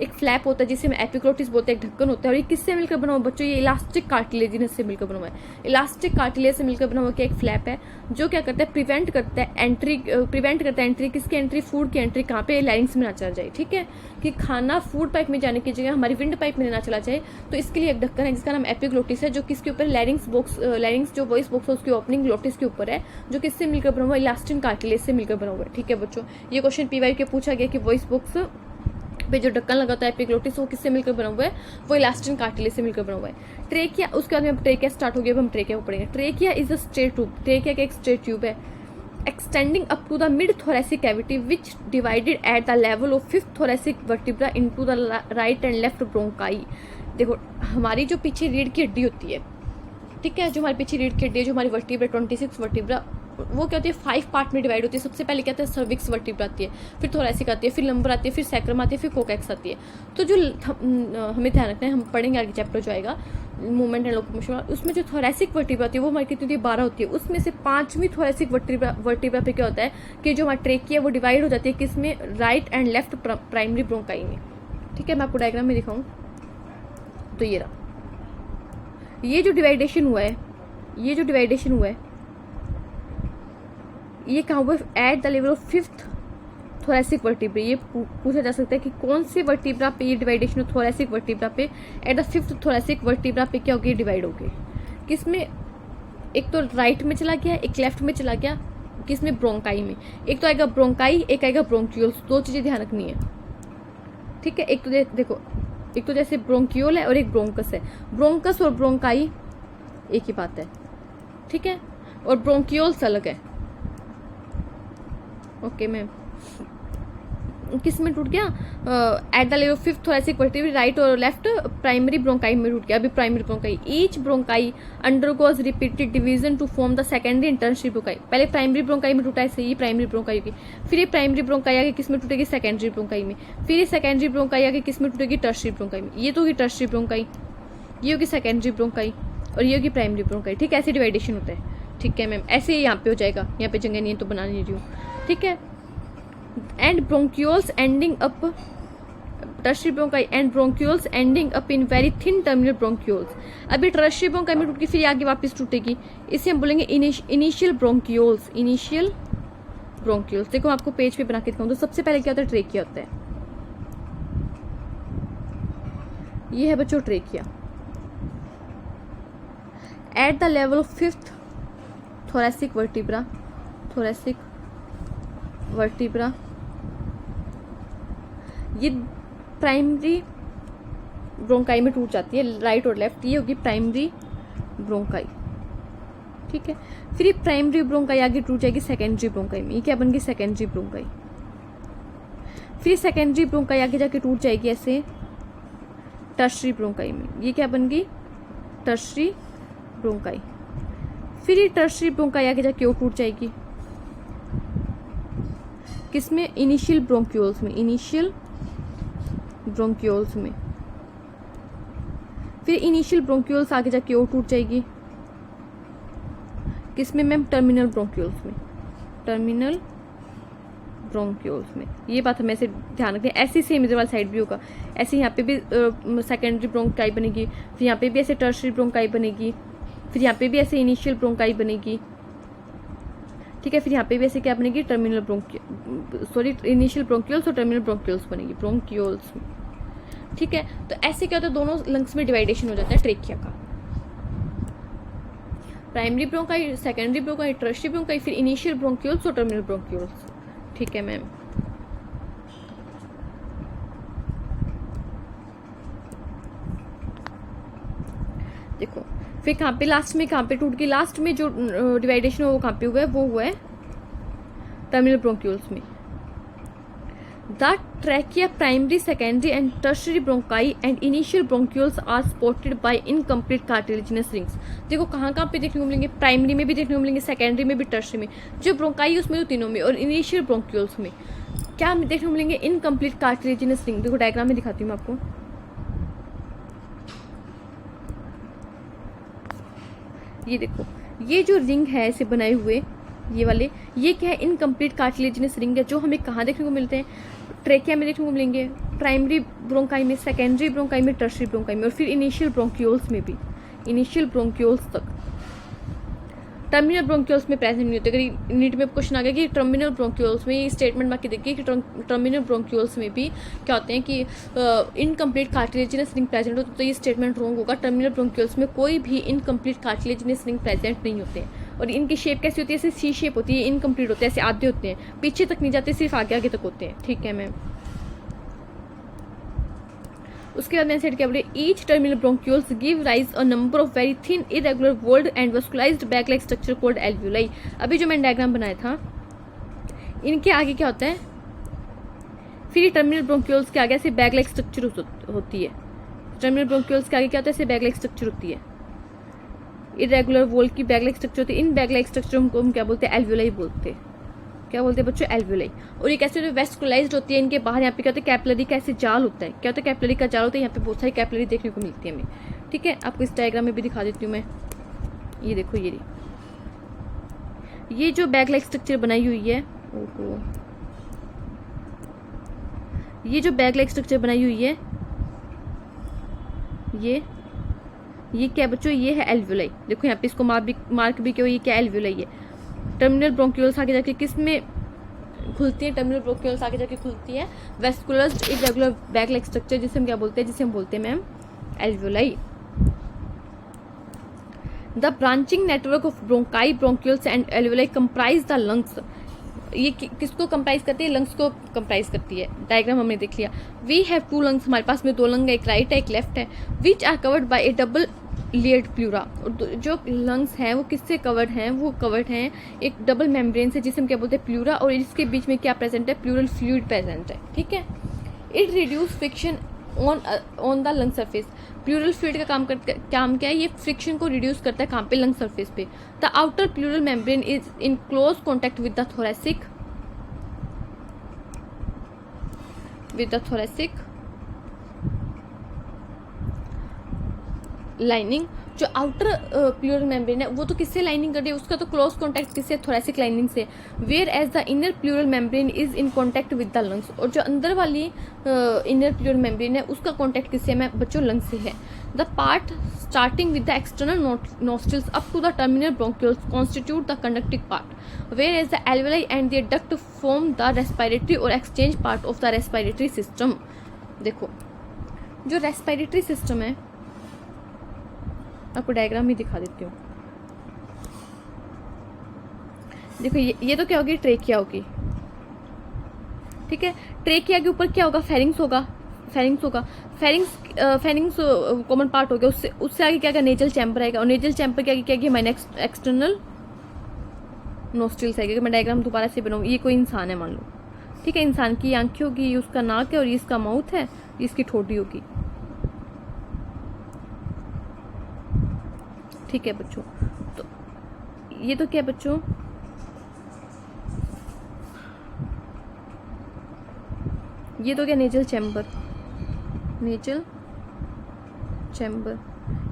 एक फ्लैप होता है जिसे हम एपिग्लोटिस बोलते हैं, एक ढक्कन होता है। और ये किससे मिलकर बना हुआ बच्चों, ये इलास्टिक कार्टिलेजिनस से मिलकर बना हुआ है। इलास्टिक कार्टिलेज से मिलकर बना हुआ क्या एक फ्लैप है जो क्या करता है प्रिवेंट करता है एंट्री किसकी एंट्री, फूड की एंट्री कहाँ पे, लैरिंग्स में ना चला जाए। ठीक है, कि खाना फूड पाइप में जाने की जगह हमारी विंड पाइप में ना चला जाए, तो इसके लिए एक ढक्कन है जिसका नाम एपिग्लोटिस है, जो किसके ऊपर लैरिंग्स जो वॉइस बॉक्स है उसकी ओपनिंग ग्लोटिस के ऊपर है, जो किससे मिलकर बना हुआ है, इलास्टिक कार्टिलेज से मिलकर बना हुआ है। ठीक है बच्चों, ये क्वेश्चन पीवाई के पूछा गया कि वॉइस बॉक्स पे जो ढक्कन लगा होता है एपिग्लोटिस वो किससे मिलकर बना हुआ है, वो इलास्टिन कार्टिलेज से मिलकर बना हुआ है। ट्रेकिया, उसके बाद में ट्रेकिया स्टार्ट हो गया, अब हम ट्रेकिया को पढ़ेंगे। Trachea is a straight tube, trachea का एक स्ट्रेट ट्यूब है extending up to the mid thoracic cavity which divided at the level of fifth thoracic vertebra into the right and left bronchi. देखो, हमारी जो पीछे रीढ़ की हड्डी होती है, ठीक है, जो हमारी पीछे रीढ़ की हड्डी है, जो हमारी वर्टिब्रा 26 वर्टिब्रा, वो क्या होती है 5 पार्ट में डिवाइड होती है। सबसे पहले क्या आता है सर्विक्स वर्टिब्रा आती है, फिर थोरेसिक आती है, फिर लंबर आती है, फिर सैक्रम आती है, फिर कोकैक्स आती है। तो जो हमें ध्यान रखना है, हम पढ़ेंगे आगे चैप्टर जो आएगा मूवमेंट एंड लोकोमोशन, उसमें जो थोरेसिक वर्टिब्रा होती है वो हमारी कितनी होती है 12 होती है। उसमें से 5वीं थोरेसिक वर्टिब्रा पे क्या होता है कि जो हमारी ट्रेकिया है वो डिवाइड हो जाती है किसमें, right and left primary bronchi में। ठीक है, मैं आपको डायग्राम में दिखाऊं तो ये रहा, ये जो डिवाइडेशन हुआ है, ये कहाँ हुआ है, eight the level of fifth thoracic vertebra. ये पूछा जा सकता है कि कौन से वर्टिब्रा पे ये डिवाइडेशन हो, थोरेसिक वर्टिब्रा पे, at the fifth thoracic vertebra पे क्या होगी, डिवाइड हो गई। किसमें, एक तो राइट में चला गया, एक लेफ्ट में चला गया, किसमें, ब्रोंकाई में। एक तो आएगा ब्रोंकाई, एक आएगा ब्रोंक्यूल्स, दो चीजें ध्यान रखनी है। ठीक है, एक तो देखो, एक तो जैसे ब्रोंक्यूल है और एक ब्रोंकस है। ब्रोंकस और ब्रोंकाई एक ही बात है, ठीक है, और ब्रोंक्यूल्स अलग है। ओके मैम, किस में टूट गया, at the level of fifth thoracic vertebra right और लेफ्ट प्राइमरी ब्रोंकाई में टूट गया। अभी primary bronchi, each bronchi undergoes repeated division to form the secondary and tertiary bronchi. पहले प्राइमरी ब्रोंकाई में टूटा है, सही, प्राइमरी ब्रोंकाई की, फिर ये प्राइमरी ब्रोंकाई आगे किस में टूटेगी, सेकेंडरी ब्रोंकाई में, फिर ये सेकेंडरी ब्रोंकाई आगे किस में टूटेगी, टर्शियरी ब्रोंकाई में। ये तो होगी टर्शियरी ब्रोंकाई, ये होगी सेकेंडरी ब्रोंकाई और ये होगी प्राइमरी ब्रोंकाई। ठीक है, ऐसे डिवाइडेशन होता है। ठीक है मैम, ऐसे ही यहाँ पे हो जाएगा, यहाँ पे जगह नहीं है तो बना नहीं रही हूँ। ठीक है, and bronchioles ending up tertiary bronchi and bronchioles ending up in very thin terminal bronchioles। अभी tertiary bronchi में टूट के फिर आगे वापस टूटेगी, इसे हम बोलेंगे initial bronchioles, initial ब्रोंक्यूल्स। देखो आपको पेज पे बना के दिखाऊं तो सबसे पहले क्या होता है, ट्रेकिया होता है। ये है बच्चों trachea. Eight the level of 5th thoracic vertebra, thoracic vertebra ये प्राइमरी ब्रोंकाई में टूट जाती है, राइट और लेफ्ट। ये होगी प्राइमरी ब्रोंकाई, ठीक है। फिर ये प्राइमरी ब्रोंकाई आगे टूट जाएगी सेकेंडरी ब्रोंकाई में। ये क्या बन गई, सेकेंडरी ब्रोंकाई। फिर सेकेंडरी ब्रोंकाई आगे जाके टूट जाएगी ऐसे टर्शरी ब्रोंकाई में। ये क्या बन गई, टर्शरी ब्रोंकाई। फिर ये टर्शरी ब्रोंकाई आगे जाके और टूट जाएगी किसमें, इनिशियल ब्रोंक्यूल्स में, इनिशियल ब्रोंक्यूल्स में। फिर इनिशियल ब्रोंक्यूल्स आगे जाके और टूट जाएगी किसमें मैम, टर्मिनल ब्रोंक्यूल्स में, टर्मिनल ब्रोंक्यूल्स में। ये बात हमें ऐसे ध्यान रखनी है। ऐसे सेम इधर वाली साइड भी होगा, ऐसे यहाँ पे भी सेकेंडरी ब्रोंकाई बनेगी, फिर यहाँ पे भी ऐसे टर्शरी ब्रोंकाई बनेगी, फिर यहाँ पे भी ऐसे इनिशियल ब्रोंकाई बनेगी, ठीक है। फिर यहाँ पे भी ऐसे क्या बनेगी, टर्मिनल इनिशियल ब्रोंक्यूल्स और टर्मिनल ब्रोंक्यूल्स बनेगी, ब्रोंक्यूल्स, ठीक है। तो ऐसे क्या होता है, दोनों लंग्स में डिवाइडेशन हो जाता है ट्रेकिया का। Primary bronchi, secondary bronchi, tertiary bronchi, फिर इनिशियल ब्रोंक्यूल्स और टर्मिनल ब्रोंक्यूल्स, ठीक है मैम। देखो फिर कहाँ पे लास्ट में, कहाँ पे टूट गई, लास्ट में जो डिवाइडेशन हुआ वो कहाँ पे हुआ है, वो हुआ है टर्मिनल ब्रोंक्यूल्स में। The trachea primary, secondary and tertiary bronchi and initial bronchioles are supported by incomplete cartilaginous rings. देखो कहाँ कहाँ पे देखने को मिलेंगे, प्राइमरी में भी देखने को मिलेंगे, सेकेंडरी में भी, टर्शरी में। जो ब्रोंकाई है उसमें तो तीनों में, और इनिशियल ब्रोंक्यूल्स में क्या देखने को मिलेंगे, इनकम्प्लीट कार्टिलेजिनस रिंग। देखो डायग्राम में दिखाती हूँ मैं आपको। ये देखो, ये जो रिंग है ऐसे बनाए हुए ये वाले, ये क्या है, इनकम्प्लीट कार्टिलेजिनस रिंग है, जो हमें कहाँ देखने को मिलते हैं, ट्रेकिया में देखने को मिलेंगे, प्राइमरी ब्रोंकाई में, सेकेंडरी ब्रोंकाई में, टर्शरी ब्रोंकाई में, और फिर इनिशियल ब्रोंक्यूल्स में भी, इनिशियल ब्रोंक्यूल्स तक। टर्मिनल ब्रोंक्यूल्स में प्रेजेंट नहीं होते। अगर नीट में क्वेश्चन आ गया कि टर्मिनल ब्रोंक्यूल्स में, ये स्टेटमेंट बाकी देखिए कि टर्मिनल ब्रोंक्यूल्स में भी क्या होते हैं कि इनकम्प्लीट कार्टिलेजिनस रिंग प्रेजेंट होते, तो ये स्टेटमेंट रॉन्ग होगा। टर्मिनल ब्रोंक्यूल्स में कोई भी इनकम्प्लीट कार्टिलेजिनस रिंग प्रेजेंट नहीं होते हैं। और इनकी शेप कैसी होती है, ऐसे सी शेप होती है, इनकम्प्लीट होते हैं, ऐसे आधे होते हैं, पीछे तक नहीं जाते, सिर्फ आगे आगे तक होते हैं, ठीक है मैम। उसके बाद मैंने सेट क्या बोले, each terminal bronchioles give rise a number of very thin irregular walled and vascularized bag like structure called alveoli. अभी जो मैंने डायग्राम बनाया था, इनके आगे क्या होता है, फिर टर्मिनल ब्रोंक्यूल्स के आगे ऐसे बैक लाइक स्ट्रक्चर होती है। टर्मिनल ब्रोंक्यूल्स के आगे क्या होता है, ऐसे बैक लाइक स्ट्रक्चर होती है, इरेगुलर वोल्ड की बैक लाइक स्ट्रक्चर होती है। इन बैक लाइक स्ट्रक्चर को हम क्या बोलते हैं, एल्व्यूलाई बोलते हैं। क्या बोलते हैं बच्चों, एल्व्यूलाई। और ये कैसे वेस्कुलाइज्ड होती है, इनके बाहर यहाँ पे क्या होता है, कैपिलरी का ऐसे जाल होता है। क्या होता है, कैपिलरी का जाल होता है, यहाँ पे बहुत सारी कैपिलरी देखने को मिलती है हमें, ठीक है। आपको इस डायग्राम में भी दिखा देती हूँ मैं। ये देखो, ये जो बैक लाइक स्ट्रक्चर बनाई हुई है, ओहो, ये जो बैक लाइक स्ट्रक्चर बनाई हुई है, ये क्या बच्चों, ये है एल्व्यूलाई। देखो यहाँ पे इसको मार्क भी क्यों, ये क्या एल्व्यूलाई है। टर्मिनल ब्रोंक्यूल्स आगे जाके किस में खुलती है, टर्मिनल ब्रोंक्यूल्स आगे जाके खुलती है vascular irregular back like structure, जिसे हम क्या बोलते हैं, जिसे हम बोलते हैं ma'am alveoli. The branching network of bronchi, bronchioles and alveoli comprise the lungs. ये किसको कंप्राइज करती है, लंग्स को कंप्राइज करती है। डायग्राम हमने देख लिया। वी हैव टू लंग्स, हमारे पास में दो लंग है, एक राइट है एक लेफ्ट है, which are covered by a double layered pleura. और जो लंग्स हैं वो किससे कवर्ड हैं, वो कवर्ड हैं एक डबल मेम्ब्रेन से, जिसे हम क्या बोलते हैं, प्लूरा। और इसके बीच में क्या प्रेजेंट है, प्लूरल फ्लूइड प्रेजेंट है, ठीक है। It reduce friction on the lung surface. Pleural fluid का काम क्या है, ये फ्रिक्शन को रिड्यूस करता है कहाँ पे, लंग सरफेस पे। The outer pleural membrane is in close contact with the thoracic lining. जो आउटर प्लूरल मेम्ब्रेन है वो तो किससे लाइनिंग कर रही है, उसका तो क्लोज कॉन्टैक्ट किससे, थोरेसिक लाइनिंग से। Whereas the inner pleural membrane is in contact with the lungs. और जो अंदर वाली इनर प्लूरल मेम्ब्रेन है उसका कॉन्टैक्ट किससे है, मैं बच्चों लंग्स से है। The part starting with the external nostrils up to the terminal bronchioles constitute the conducting part, whereas the alveoli and the duct form the respiratory or exchange part of the respiratory system. देखो जो रेस्पिरेटरी सिस्टम है, आपको डायग्राम ही दिखा देती हूँ. देखो ये तो क्या होगी, ट्रेकिया होगी. ठीक है, ट्रेकिया के ऊपर क्या होगा, फेरिंग्स होगा. फेरिंग्स कॉमन पार्ट हो गया. उससे आगे क्या नेजल चैम्बर आएगा, और नेजल चैम्बर के आगे क्या है, मैंने एक्सटर्नल नोस्ट्रिल्स आएगा. मैं डायग्राम दोबारा से बनाऊँ. ये कोई इंसान है मान लो. ठीक है, इंसान की आंखें होगी, ये उसका नाक है, और ये इसका माउथ है, ये इसकी ठोड़ी होगी. ठीक है बच्चों, तो ये तो क्या बच्चों, ये तो क्या नेजल चैम्बर,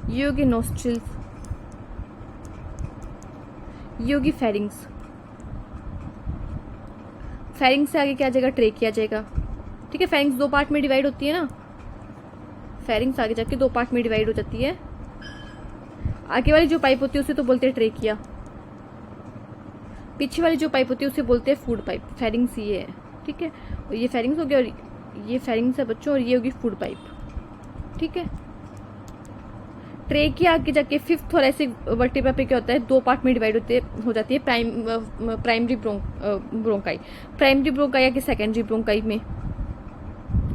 ये होगी नोस्ट्रिल्स, ये होगी फेरिंग्स. फेरिंग्स से आगे क्या आ जाएगा, ट्रेकिया जाएगा. ठीक है, फेरिंग्स 2 पार्ट में डिवाइड होती है ना. फेरिंग्स आगे जाके 2 पार्ट में डिवाइड हो जाती है. आगे वाली जो पाइप होती है उसे तो बोलते हैं ट्रेकिया. पीछे वाली जो पाइप होती है उसे बोलते हैं फूड पाइप. फेरिंग्स ये है. ठीक है, और ये फेरिंग्स हो गया, और ये फेरिंग्स है बच्चों, और ये होगी फूड पाइप. ठीक है, ट्रेकिया आगे जाके 5th और ऐसे वर्टिब्रा पे क्या होता है, 2 पार्ट में डिवाइड हो जाती है. प्राइमरी ब्रोंकाई, प्राइमरी ब्रोंकाई आगे सेकेंडरी ब्रोंकाई में.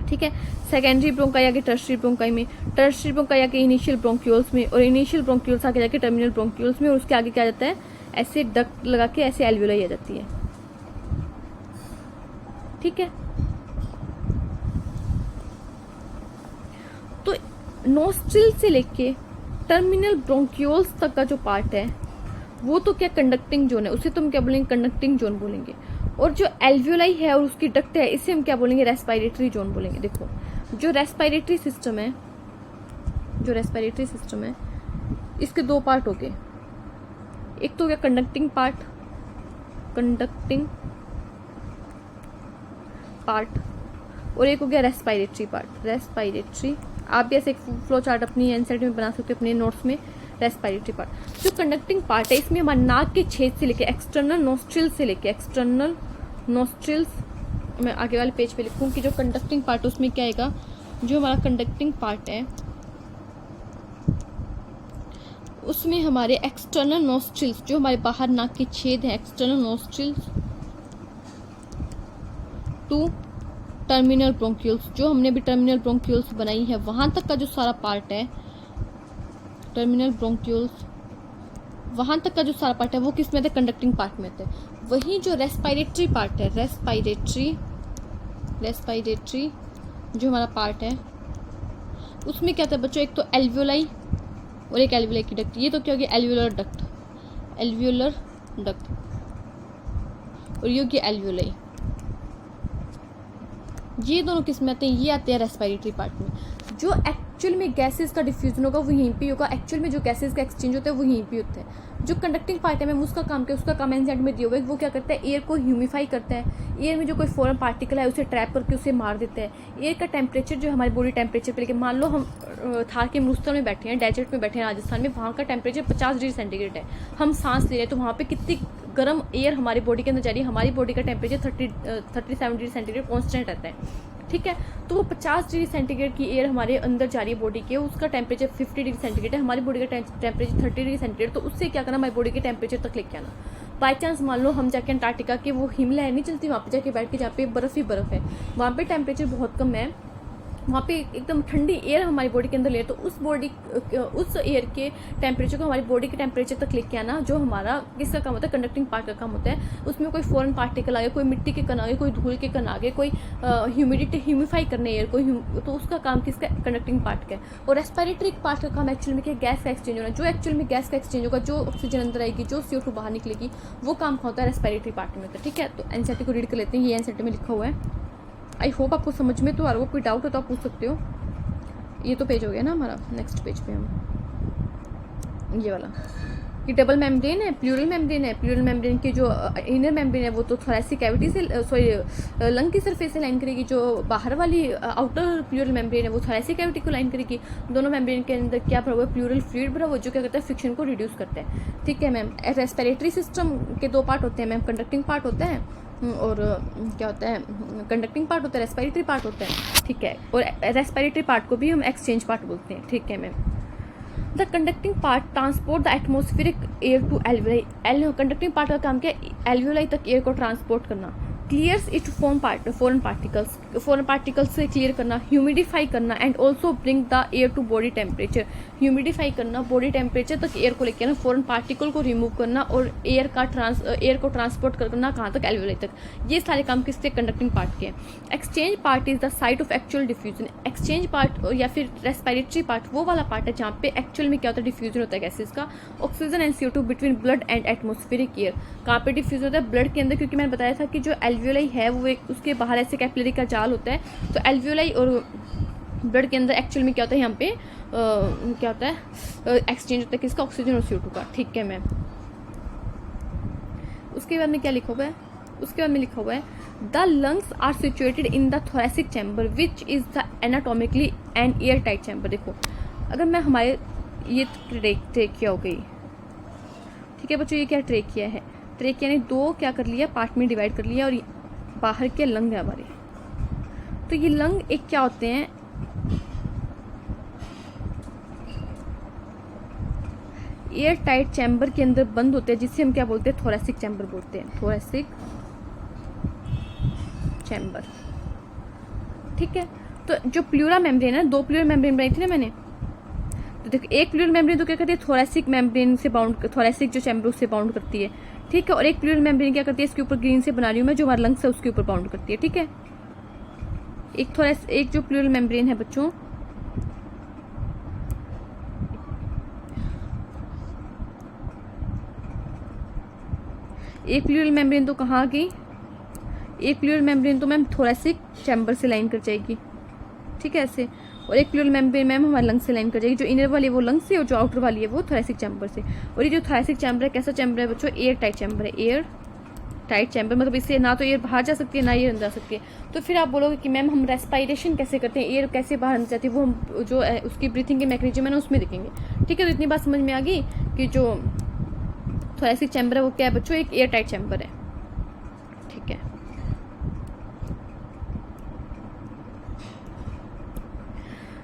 ठीक है, सेकेंडरी ब्रोंकाई आगे टर्शियरी ब्रोंकाई में, टर्शियरी ब्रोंकाई आगे इनिशियल ब्रोंक्यूल्स में, और इनिशियल ब्रोंक्यूल्स आगे जाके टर्मिनल ब्रोंक्यूल्स में, और उसके आगे क्या जाता है, ऐसे डक्ट लगा के ऐसे एल्वियोलाई आ जाती है. ठीक है, तो नोस्ट्रिल से लेके टर्मिनल ब्रोंक्यूल्स तक का जो पार्ट है वो तो क्या कंडक्टिंग जोन है, उसे तो हम क्या बोलेंगे, कंडक्टिंग जोन बोलेंगे. और जो एल्वियोलाई है और उसकी डक्ट है, इसे हम क्या बोलेंगे, रेस्पिरेटरी जोन बोलेंगे. देखो जो रेस्पिरेटरी सिस्टम है, इसके 2 पार्ट हो गए. एक तो हो गया कंडक्टिंग पार्ट, और एक हो गया रेस्पिरेटरी पार्ट. रेस्पिरेटरी, आप भी ऐसे एक फ्लो चार्ट अपनी एनसीईआरटी में बना सकते हो, अपने नोट्स में. रेस्पिरेटरी पार्ट जो कंडक्टिंग पार्ट है, इसमें हमारे नाक के छेद से लेके एक्सटर्नल नोस्ट्रिल्स, मैं आगे वाले पेज पे लिखूँ कि जो कंडक्टिंग पार्ट उसमें क्या आएगा, जो हमारा कंडक्टिंग पार्ट है उसमें हमारे एक्सटर्नल नोस्ट्रिल्स, जो हमारे बाहर नाक के छेद हैं, external nostrils to terminal bronchioles, जो हमने भी टर्मिनल ब्रोंक्यूल्स बनाई है, वहां तक का जो सारा पार्ट है, टर्मिनल ब्रोंक्यूल्स, वहां तक का जो सारा पार्ट है वो किस में थे, कंडक्टिंग पार्ट में थे. वही जो रेस्पिरेटरी पार्ट है, रेस्पिरेटरी जो हमारा पार्ट है, उसमें क्या था बच्चों, एक तो एल्वियोलाई और एक एल्वियोलाई की डक्ट. ये तो क्या होगी, एल्वियोलर डक्ट, और ये होगी एल्वियोलाई. ये दोनों किस में आते हैं, ये आते हैं रेस्पिरेटरी पार्ट में. जो एक्चुअल में गैसेस का डिफ्यूजन होगा वो यहीं पे होगा. एक्चुअल में जो गैसेस का एक्सचेंज होता है वो यहीं पे होता है. जो कंडक्टिंग पार्ट है, मैम उसका काम क्या, उसका काम एनसीईआरटी में दिया हुआ है. वो क्या करता है, एयर को ह्यूमिफाई करता है. एयर में जो कोई फॉरेन पार्टिकल है उसे ट्रैप करके उसे मार देता है. एयर का टेम्परेचर जो हमारी बॉडी टेम्परेचर पे लेके, मान लो हम थार के मरुस्थल में बैठे हैं, डेजर्ट में बैठे हैं राजस्थान में, वहाँ का टेम्परेचर 50 डिग्री सेंटीग्रेड है. हम सांस ले रहे हैं तो वहाँ पे कितनी गर्म एयर हमारी बॉडी के अंदर जा रही है. हमारी बॉडी का टेम्परेचर 37 डिग्री सेंटीग्रेड कॉन्स्टेंट रहता है. ठीक है, तो वो 50 डिग्री सेंटीग्रेड की एयर हमारे अंदर जा रही है बॉडी के, उसका टेम्परेचर 50 डिग्री सेंटीग्रेड है, हमारी बॉडी का टेम्परेचर 30 डिग्री सेंटीग्रेड. तो उससे क्या करना, हमारी बॉडी के टेम्परेचर तक लेके आना. बाई चांस मान लो हम जाके अंटार्कटिका के, वो हिमलय नहीं चलती, वहाँ पे जाके बैठ के, जहाँ पे बर्फ़ ही बर्फ़ है, वहाँ पे टेम्परेचर बहुत कम है, वहाँ पे एकदम ठंडी एयर हमारी बॉडी के अंदर ले, तो उस एयर के टेम्परेचर को हमारी बॉडी के टेम्परेचर तक लेके आना, जो हमारा किसका काम होता है, कंडक्टिंग पार्ट का काम होता है. उसमें कोई फॉरेन पार्टिकल आ गए, कोई मिट्टी के कण आ गए, कोई धूल के कण आ गए, कोई ह्यूमिफाई करने एयर को, तो उसका काम किसका, कंडक्टिंग पार्ट का है. और रेस्पिरेटरी पार्ट का काम एक्चुअल में क्या, गैस का एक्सचेंज होना. जो एक्चुअल में गैस का एक्सचेंज होगा, जो ऑक्सीजन अंदर आएगी, जो CO2 बाहर निकलेगी, वो काम होता है रेस्पिरेटरी पार्ट में होता है. ठीक है, तो एनसीईआरटी को रीड कर लेते हैं. ये एनसीईआरटी में लिखा हुआ है. आई होप आपको समझ में तो आ रहा हो. कोई डाउट हो तो आप पूछ सकते हो. ये तो पेज हो गया ना हमारा. नेक्स्ट पेज पे हम ये वाला कि डबल मेम्ब्रेन है, प्लूरल मेम्ब्रेन है। प्लूरल मेम्ब्रेन की जो इनर मेम्ब्रेन है वो तो थोरेसिक कैविटी से लंग की सरफेस से लाइन करेगी, जो बाहर वाली आउटर प्लूरल मेम्ब्रेन है वो थोरेसिक कैविटी को लाइन करेगी। दोनों मेम्ब्रेन के अंदर क्या भरा हुआ है, प्लूरल फ्लूइड भरा हुआ, जो क्या करता है, फ्रिक्शन को रिड्यूस करता है। ठीक है मैम। रेस्पिरेटरी सिस्टम के दो पार्ट होते हैं मैम, कंडक्टिंग पार्ट होता है और क्या होता है, कंडक्टिंग पार्ट होता है, रेस्पिरेटरी पार्ट होता है। ठीक है, और रेस्पिरेटरी पार्ट को भी हम एक्सचेंज पार्ट बोलते हैं। ठीक है ma'am. The conducting part transport the atmospheric air to alveoli. Conducting part का काम क्या है, एल्वियोलाई तक एयर को ट्रांसपोर्ट करना। क्लियर्स इट फॉरेन पार्टिकल्स से क्लियर करना, ह्यूमिडिफाई करना and also bring the air to body temperature. Humidify करना, बॉडी टेम्परेचर तक एयर को लेकर आना, फॉरेन पार्टिकल को रिमूव करना और एयर को ट्रांसपोर्ट करना कहाँ तक, एल्वियोलाई तक। ये सारे काम किसके, कंडक्टिंग पार्ट के हैं। Exchange part is the site of actual diffusion. Exchange part या फिर रेस्पिरेटरी पार्ट वो वाला पार्ट है जहाँ पे एक्चुअल में क्या होता है, डिफ्यूजन होता है गैसेज का, oxygen and CO2 between blood and atmospheric air. कहाँ पे डिफ्यूजन होता है, ब्लड के अंदर, क्योंकि मैंने बताया था कि जो एल्वियोलाई है वो एक उसके बाहर ऐसे कैपिलरी का जाल होता है। तो एल्वियोलाई और ब्लड के अंदर एक्चुअल में क्या होता है, यहाँ पे क्या होता है, एक्सचेंज होता है किसका, ऑक्सीजन और CO2 का। ठीक है मैम। उसके बाद में क्या लिखा हुआ है, उसके बाद में लिखा हुआ है the lungs are situated in the thoracic chamber which is the anatomically and air tight chamber. देखो अगर मैं हमारे ये ट्रेकिया हो गई, ठीक है बच्चों, ये क्या ट्रेकिया है, ट्रेकिया ने दो क्या कर लिया, पार्ट में डिवाइड कर लिया, और बाहर के लंग है हमारे। तो ये लंग एक क्या होते हैं, एयर टाइट चैम्बर के अंदर बंद होते हैं, जिससे हम क्या बोलते हैं, थोरेसिक चैम्बर बोलते हैं, थोरेसिक चैम्बर। ठीक है। तो जो प्लूरा मेम्ब्रेन है, दो प्लूरल मेम्ब्रेन बनाई थी ना मैंने, तो देखो एक प्लूरल मेम्ब्रेन तो क्या करती है, थोरेसिक मेम्ब्रेन से बाउंड, थोरेसिक जो चैम्बर उससे बाउंड करती है। ठीक है। और एक प्लूरल मेम्ब्रेन क्या करती है, इसके ऊपर ग्रीन से बना रही हूँ मैं, जो हमारा लंग्स है उसके ऊपर बाउंड करती है। ठीक है। एक जो प्लूरल मेम्ब्रेन है बच्चों, एक प्लूरल मेम्ब्रेन तो कहाँ गई, एक प्लूरल मेम्ब्रेन तो मैम थोरेसिक चैम्बर से लाइन कर जाएगी। ठीक है ऐसे। और एक प्लूरल मेम्ब्रेन मैम हमारे लंग्स से लाइन कर जाएगी, जो इनर वाली है वो लंग्स से और जो आउटर वाली है वो थोरेसिक चैम्बर से। और ये जो थोरेसिक चैम्बर है कैसा चैम्बर है बच्चों, एयर टाइट चैम्बर है। एयर टाइट चैम्बर मतलब इससे ना तो एयर बाहर जा सकती है ना एयर अंदर जा सकती है। तो फिर आप बोलोगे कि मैम हम रेस्पिरेशन कैसे करते हैं, एयर कैसे बाहर अंदर जाती है, वो हम जो उसकी ब्रीथिंग के मैकेनिज्म है ना उसमें देखेंगे। ठीक है। तो इतनी बात समझ में आ गई कि जो थोरेसिक चैम्बर है वो क्या है बच्चों, एक एयर टाइट चैम्बर है। ठीक है।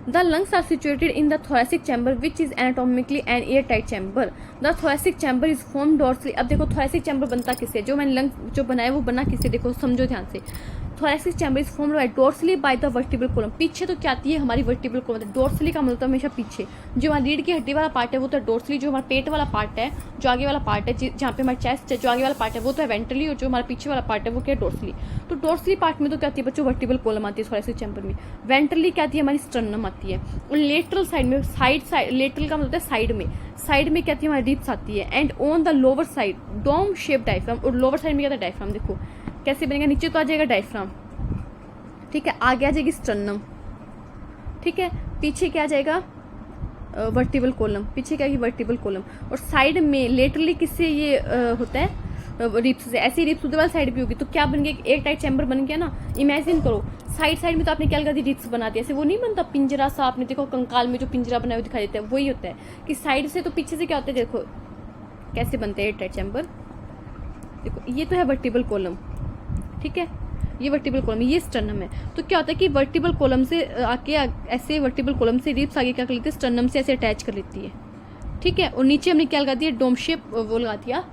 The lungs are situated in the thoracic chamber which is anatomically an airtight chamber. The thoracic chamber is formed dorsally. अब देखो thoracic chamber बनता किससे, जो मैंने लंग जो बनाया वो बना किससे, देखो समझो ध्यान से। thoracic chamber is formed by dorsally by the vertebral column. पीछे तो क्या आती है हमारी vertebral column, dorsally का मतलब हमेशा पीछे। जो हमारी रीढ़ की हड्डी वाला पार्ट है वो तो dorsally, जो हमारा पेट वाला पार्ट है, जो आगे वाला पार्ट है जहाँ पे हमारा चेस्ट है, जो आगे वाला पार्ट है वो तो है ventrally, और जो हमारा पीछे वाला पार्ट है वो क्या है, dorsally। तो dorsally पार्ट में तो क्या आती है बच्चों, vertebral column आती है thoracic chamber में। ventrally क्या आती है, हमारी sternum आती है। और लेटरल साइड में, साइड लेटरल का मतलब है साइड में क्या आती है, हमारी रिब्स आती है। And on the lower side dome shape diaphragm, और लोअर साइड में क्या था, डायफ्राम। देखो कैसे बनेगा, नीचे तो आ जाएगा डायफ्राम। ठीक है। आगे आ जाएगी स्टर्नम। ठीक है। पीछे क्या आ जाएगा, वर्टिबल कॉलम। पीछे क्या है, वर्टिबल कॉलम। और साइड में लेटरली किससे ये होता है, रिब्स से। ऐसी रिब्स उधर वाली साइड भी होगी, तो क्या बन गया, एक टाइट चैम्बर बन गया ना। इमेजिन करो साइड में तो आपने क्या लगा दी, रिब्स बना दी, ऐसे वो नहीं बनता पिंजरा सा, आपने देखो कंकाल में जो पिंजरा बना हुआ दिखाई देता है वही होता है कि साइड से, तो पीछे से क्या होता है, देखो कैसे बनते हैं एयर टाइट चैम्बर। देखो ये तो है वर्टिबल कॉलम। ठीक है। ये वर्टिबल कॉलम, ये स्टर्नम है। तो क्या होता है कि वर्टिबल कॉलम से आके ऐसे वर्टिबल कॉलम से रिब्स आगे क्या कर लेती है, स्टर्नम से ऐसे अटैच कर लेती है। ठीक है। और नीचे हमने क्या लगा दिया, डोम शेप वो लगा दिया,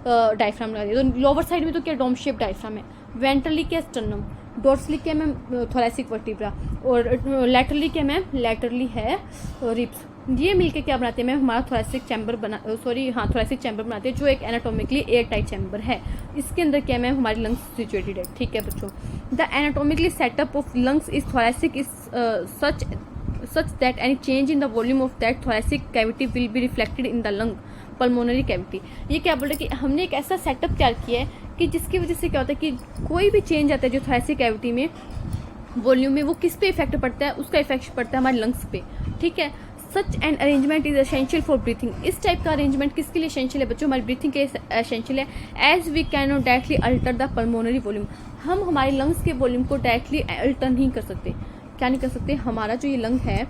डायफ्राम लगा दिया। तो लोअर साइड में तो क्या डोम शेप डायफ्राम है। वेंट्रली क्या स्टर्नम, डोर्सली क्या मैम थोरेसिक वर्टिब्रा, और लैटरली क्या मैम, लैटरली है रिब्स। ये मिलके क्या बनाते हैं मैम, हमारा थोरेसिक चैम्बर थोरेसिक चैम्बर बनाते हैं, जो एक एनाटोमिकली एयर टाइट चैम्बर है। इसके अंदर क्या मैम, हमारी लंग्स सिचुएटेड है। ठीक है बच्चों। The anatomically setup of lungs is thoracic is such that any change in the volume of that thoracic cavity will be reflected in the lung pulmonary cavity। ये क्या बोल रहे हैं कि हमने एक ऐसा सेटअप तैयार किया है कि जिसकी वजह से क्या होता है कि कोई भी चेंज आता है जो thoracic कैविटी में वॉल्यूम में, वो किस पे इफेक्ट पड़ता है, उसका इफेक्ट पड़ता है हमारे लंग्स पे। ठीक है। Such an arrangement is essential for breathing. इस टाइप का अरेंजमेंट किसके लिए एसेंशियल है बच्चों? हमारी ब्रीथिंग के लिए एसेंशियल है। As we can not directly alter the pulmonary volume. हम हमारे लंग्स के वॉल्यूम को डायरेक्टली अल्टर नहीं कर सकते। क्या नहीं कर सकते? हमारा जो ये लंग है,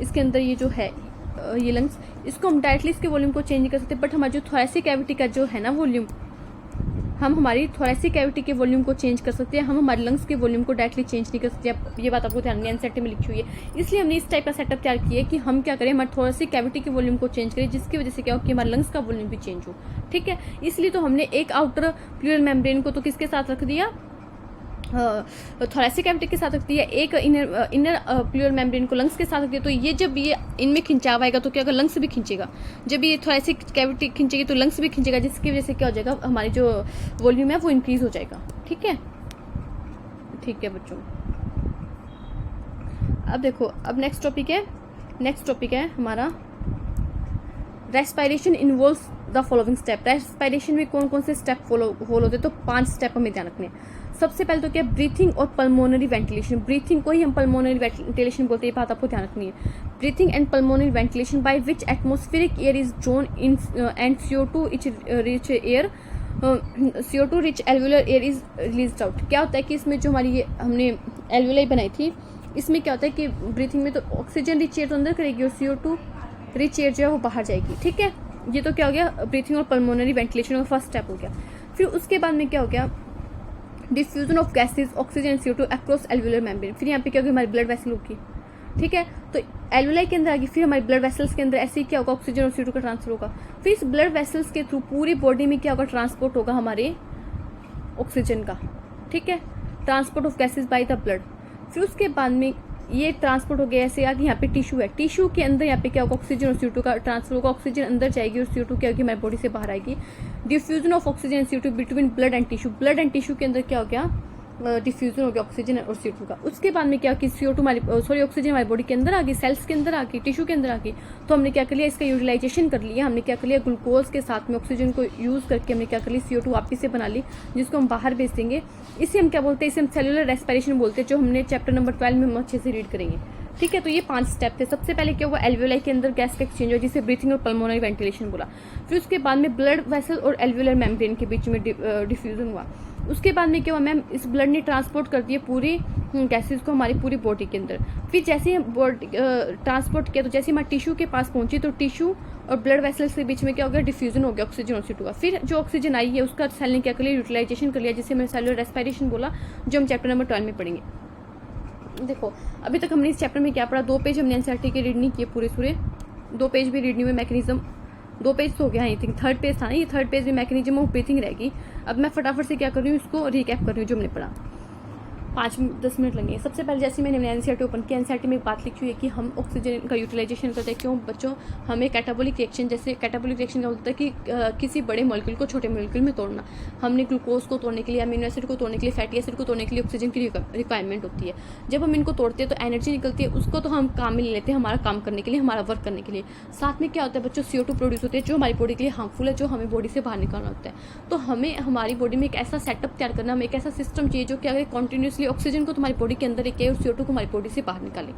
इसके अंदर ये जो है ये लंग्स, इसको हम डायरेक्टली इसके वॉल्यूम को चेंज नहीं कर सकते। बट हमारी जो थोरेसिक कैविटी का जो है ना वॉल्यूम, हम हमारी थोरेसिक कैविटी के वॉल्यूम को चेंज कर सकते हैं। हम हमारे लंग्स के वॉल्यूम को डायरेक्टली चेंज नहीं कर सकते। अब ये बात आपको ध्यान में एनसीईआरटी में लिखी हुई है। इसलिए हमने इस टाइप का सेटअप तैयार किया है कि हम क्या करें, हमारे थोरेसिक कैविटी के वॉल्यूम को चेंज करें, जिसकी वजह से क्या हो कि हमारे लंग्स का वॉल्यूम भी चेंज हो। ठीक है, इसलिए तो हमने एक आउटर प्लूरल मेम्ब्रेन को तो किसके साथ रख दिया, थोरेसिक कैविटी के साथ रख दिया, एक इनर प्लूरल मेम्ब्रेन को लंग्स के साथ रख दिया। तो ये जब ये इनमें खिंचाव आएगा तो क्या होगा, लंग्स भी खिंचेगा। जब ये थोरेसिक कैविटी खिंचेगी तो लंग्स भी खिंचेगा, जिसकी वजह से क्या हो जाएगा, हमारी जो वॉल्यूम है वो इंक्रीज हो जाएगा। ठीक है, ठीक है बच्चों। अब देखो, अब नेक्स्ट टॉपिक है हमारा respiration involves the following step. Respiration में कौन कौन से स्टेप फॉलो होते हैं? तो 5 स्टेप हमें ध्यान रखने हैं। सबसे पहले तो क्या, ब्रीथिंग और पल्मोनरी वेंटिलेशन। ब्रीथिंग को ही हम पल्मोनरी वेंटिलेशन बोलते हैं, ये बात आपको ध्यान रखनी है। Breathing and pulmonary ventilation by which atmospheric air is drawn in and CO2 rich alveolar air is released out. क्या होता है कि इसमें जो हमारी ये हमने एल्वुलाई बनाई थी, इसमें क्या होता है कि ब्रीथिंग में तो ऑक्सीजन रिच एयर तो अंदर करेगी और CO2 रिच एयर जो है वो बाहर जाएगी। ठीक है, ये तो क्या हो गया, ब्रीथिंग और पल्मोनरी वेंटिलेशन का फर्स्ट स्टेप हो गया। फिर उसके बाद में क्या हो गया, diffusion of gases oxygen and CO2 across alveolar membrane. फिर यहाँ पे क्या होगी, हमारी ब्लड वेसल होगी। ठीक है, तो एल्वुलाई के अंदर आएगी, फिर हमारी ब्लड वेसल्स के अंदर ऐसे ही क्या होगा, ऑक्सीजन और CO2 का ट्रांसफर होगा। फिर इस ब्लड वेसल्स के थ्रू पूरी बॉडी में क्या होगा, ट्रांसपोर्ट होगा हमारे ऑक्सीजन का। ठीक है, transport of gases by the blood. फिर उसके बाद में ये ट्रांसपोर्ट हो गया, ऐसे आगे यहाँ पे टिश्यू है, टिश्यू के अंदर यहाँ पे क्या होगा, ऑक्सीजन और CO2 का ट्रांसफर होगा। ऑक्सीजन अंदर जाएगी और CO2 क्या होगी, हमारी बॉडी से बाहर आएगी। Diffusion of oxygen and CO2 between blood and tissue. Blood and tissue के अंदर क्या हो गया, डिफ्यूजन हो गया ऑक्सीजन और CO2 का। उसके बाद में क्या कि CO2 हमारी ऑक्सीजन हमारी बॉडी के अंदर आ गई, सेल्स के अंदर आ गई, टिश्यू के अंदर आ गई। तो हमने क्या कर लिया, इसका यूटिलाइजेशन कर लिया। हमने क्या कर लिया, ग्लूकोज के साथ में ऑक्सीजन को यूज करके हमने क्या कर लिया, CO2 वापस से बना ली, जिसको हम बाहर भेज देंगे। इसे हम क्या बोलते हैं, इसे हम सेलुलर रेस्पिरेशन बोलते हैं, जो हमने चैप्टर नंबर 12 में हम अच्छे से रीड करेंगे। ठीक है, तो ये 5 स्टेप थे। सबसे पहले क्या हुआ, एल्वुलाई के अंदर गैस का एक्सचेंज हुआ, जिसे ब्रीथिंग और पल्मोनरी वेंटिलेशन बोला। फिर उसके बाद में ब्लड वेसल और एल्वुलर मेम्ब्रेन के बीच में डिफ्यूजन हुआ। उसके बाद में क्या हुआ मैम, इस ब्लड ने ट्रांसपोर्ट कर दिए पूरी गैसेज को हमारी पूरी बॉडी के अंदर। फिर जैसे ही बॉडी ट्रांसपोर्ट किया, तो जैसे हमारे टिश्यू के पास पहुंची, तो टिश्यू और ब्लड वेसल्स के बीच में क्या हो गया, डिफ्यूजन हो गया ऑक्सीजन और CO2 का। फिर जो ऑक्सीजन आई है उसका सेल ने क्या कर लिया, यूटिलाइजेशन कर लिया, जिसे हमने सेलुलर रेस्पिरेशन बोला, जो हम चैप्टर नंबर 12 में पढ़ेंगे। देखो, अभी तक हमने इस चैप्टर में क्या पढ़ा, 2 पेज हमने एनसीईआरटी के रीड नहीं किए पूरे 2 पेज भी रीड नहीं हुए। मैकेनिज्म 2 पेज तो हो गया, आई थिंक 3rd पेज था ना, ये 3rd पेज में मैकेनिज्म ऑफ ब्रीथिंग रहेगी। अब मैं फटाफट से क्या कर रही हूँ, इसको रिकैप कर रही हूँ जो हमने पढ़ा। 5-10 मिनट लगेंगे। सबसे पहले जैसे मैंने एनसीईआरटी ओपन किया, एनसीईआरटी में एक बात लिखी हुई है कि हम ऑक्सीजन का यूटिलाइजेशन करते हैं। क्यों बच्चों, हमें कैटाबोलिक रिएक्शन, जैसे कैटाबोलिक रिएक्शन क्या होता है कि किसी बड़े मॉलिक्यूल को छोटे मॉलिक्यूल में तोड़ना। हमने ग्लूकोज को तोड़ने के लिए, अमीनो एसिड को तोड़ने के लिए, फैटी एसिड को तोड़ने के लिए ऑक्सीजन की रिक्वायरमेंट होती है। जब हम इनको तोड़ते हैं तो एनर्जी निकलती है, उसको तो हम काम में ले लेते हैं, हमारा काम करने के लिए, हमारा वर्क करने के लिए। साथ में क्या होता है बच्चों, CO2 प्रोड्यूस होते हैं, जो हमारी बॉडी के लिए हार्मफुल है, जो हमें बॉडी से बाहर निकालना होता है। तो हमें हमारी बॉडी में एक ऐसा सेटअप तैयार करना, हमें एक ऐसा सिस्टम चाहिए जो क्या है, कॉन्टिन्यूसली ऑक्सीजन को तुम्हारी बॉडी के अंदर एक और CO2 को हमारी बॉडी से बाहर निकाले।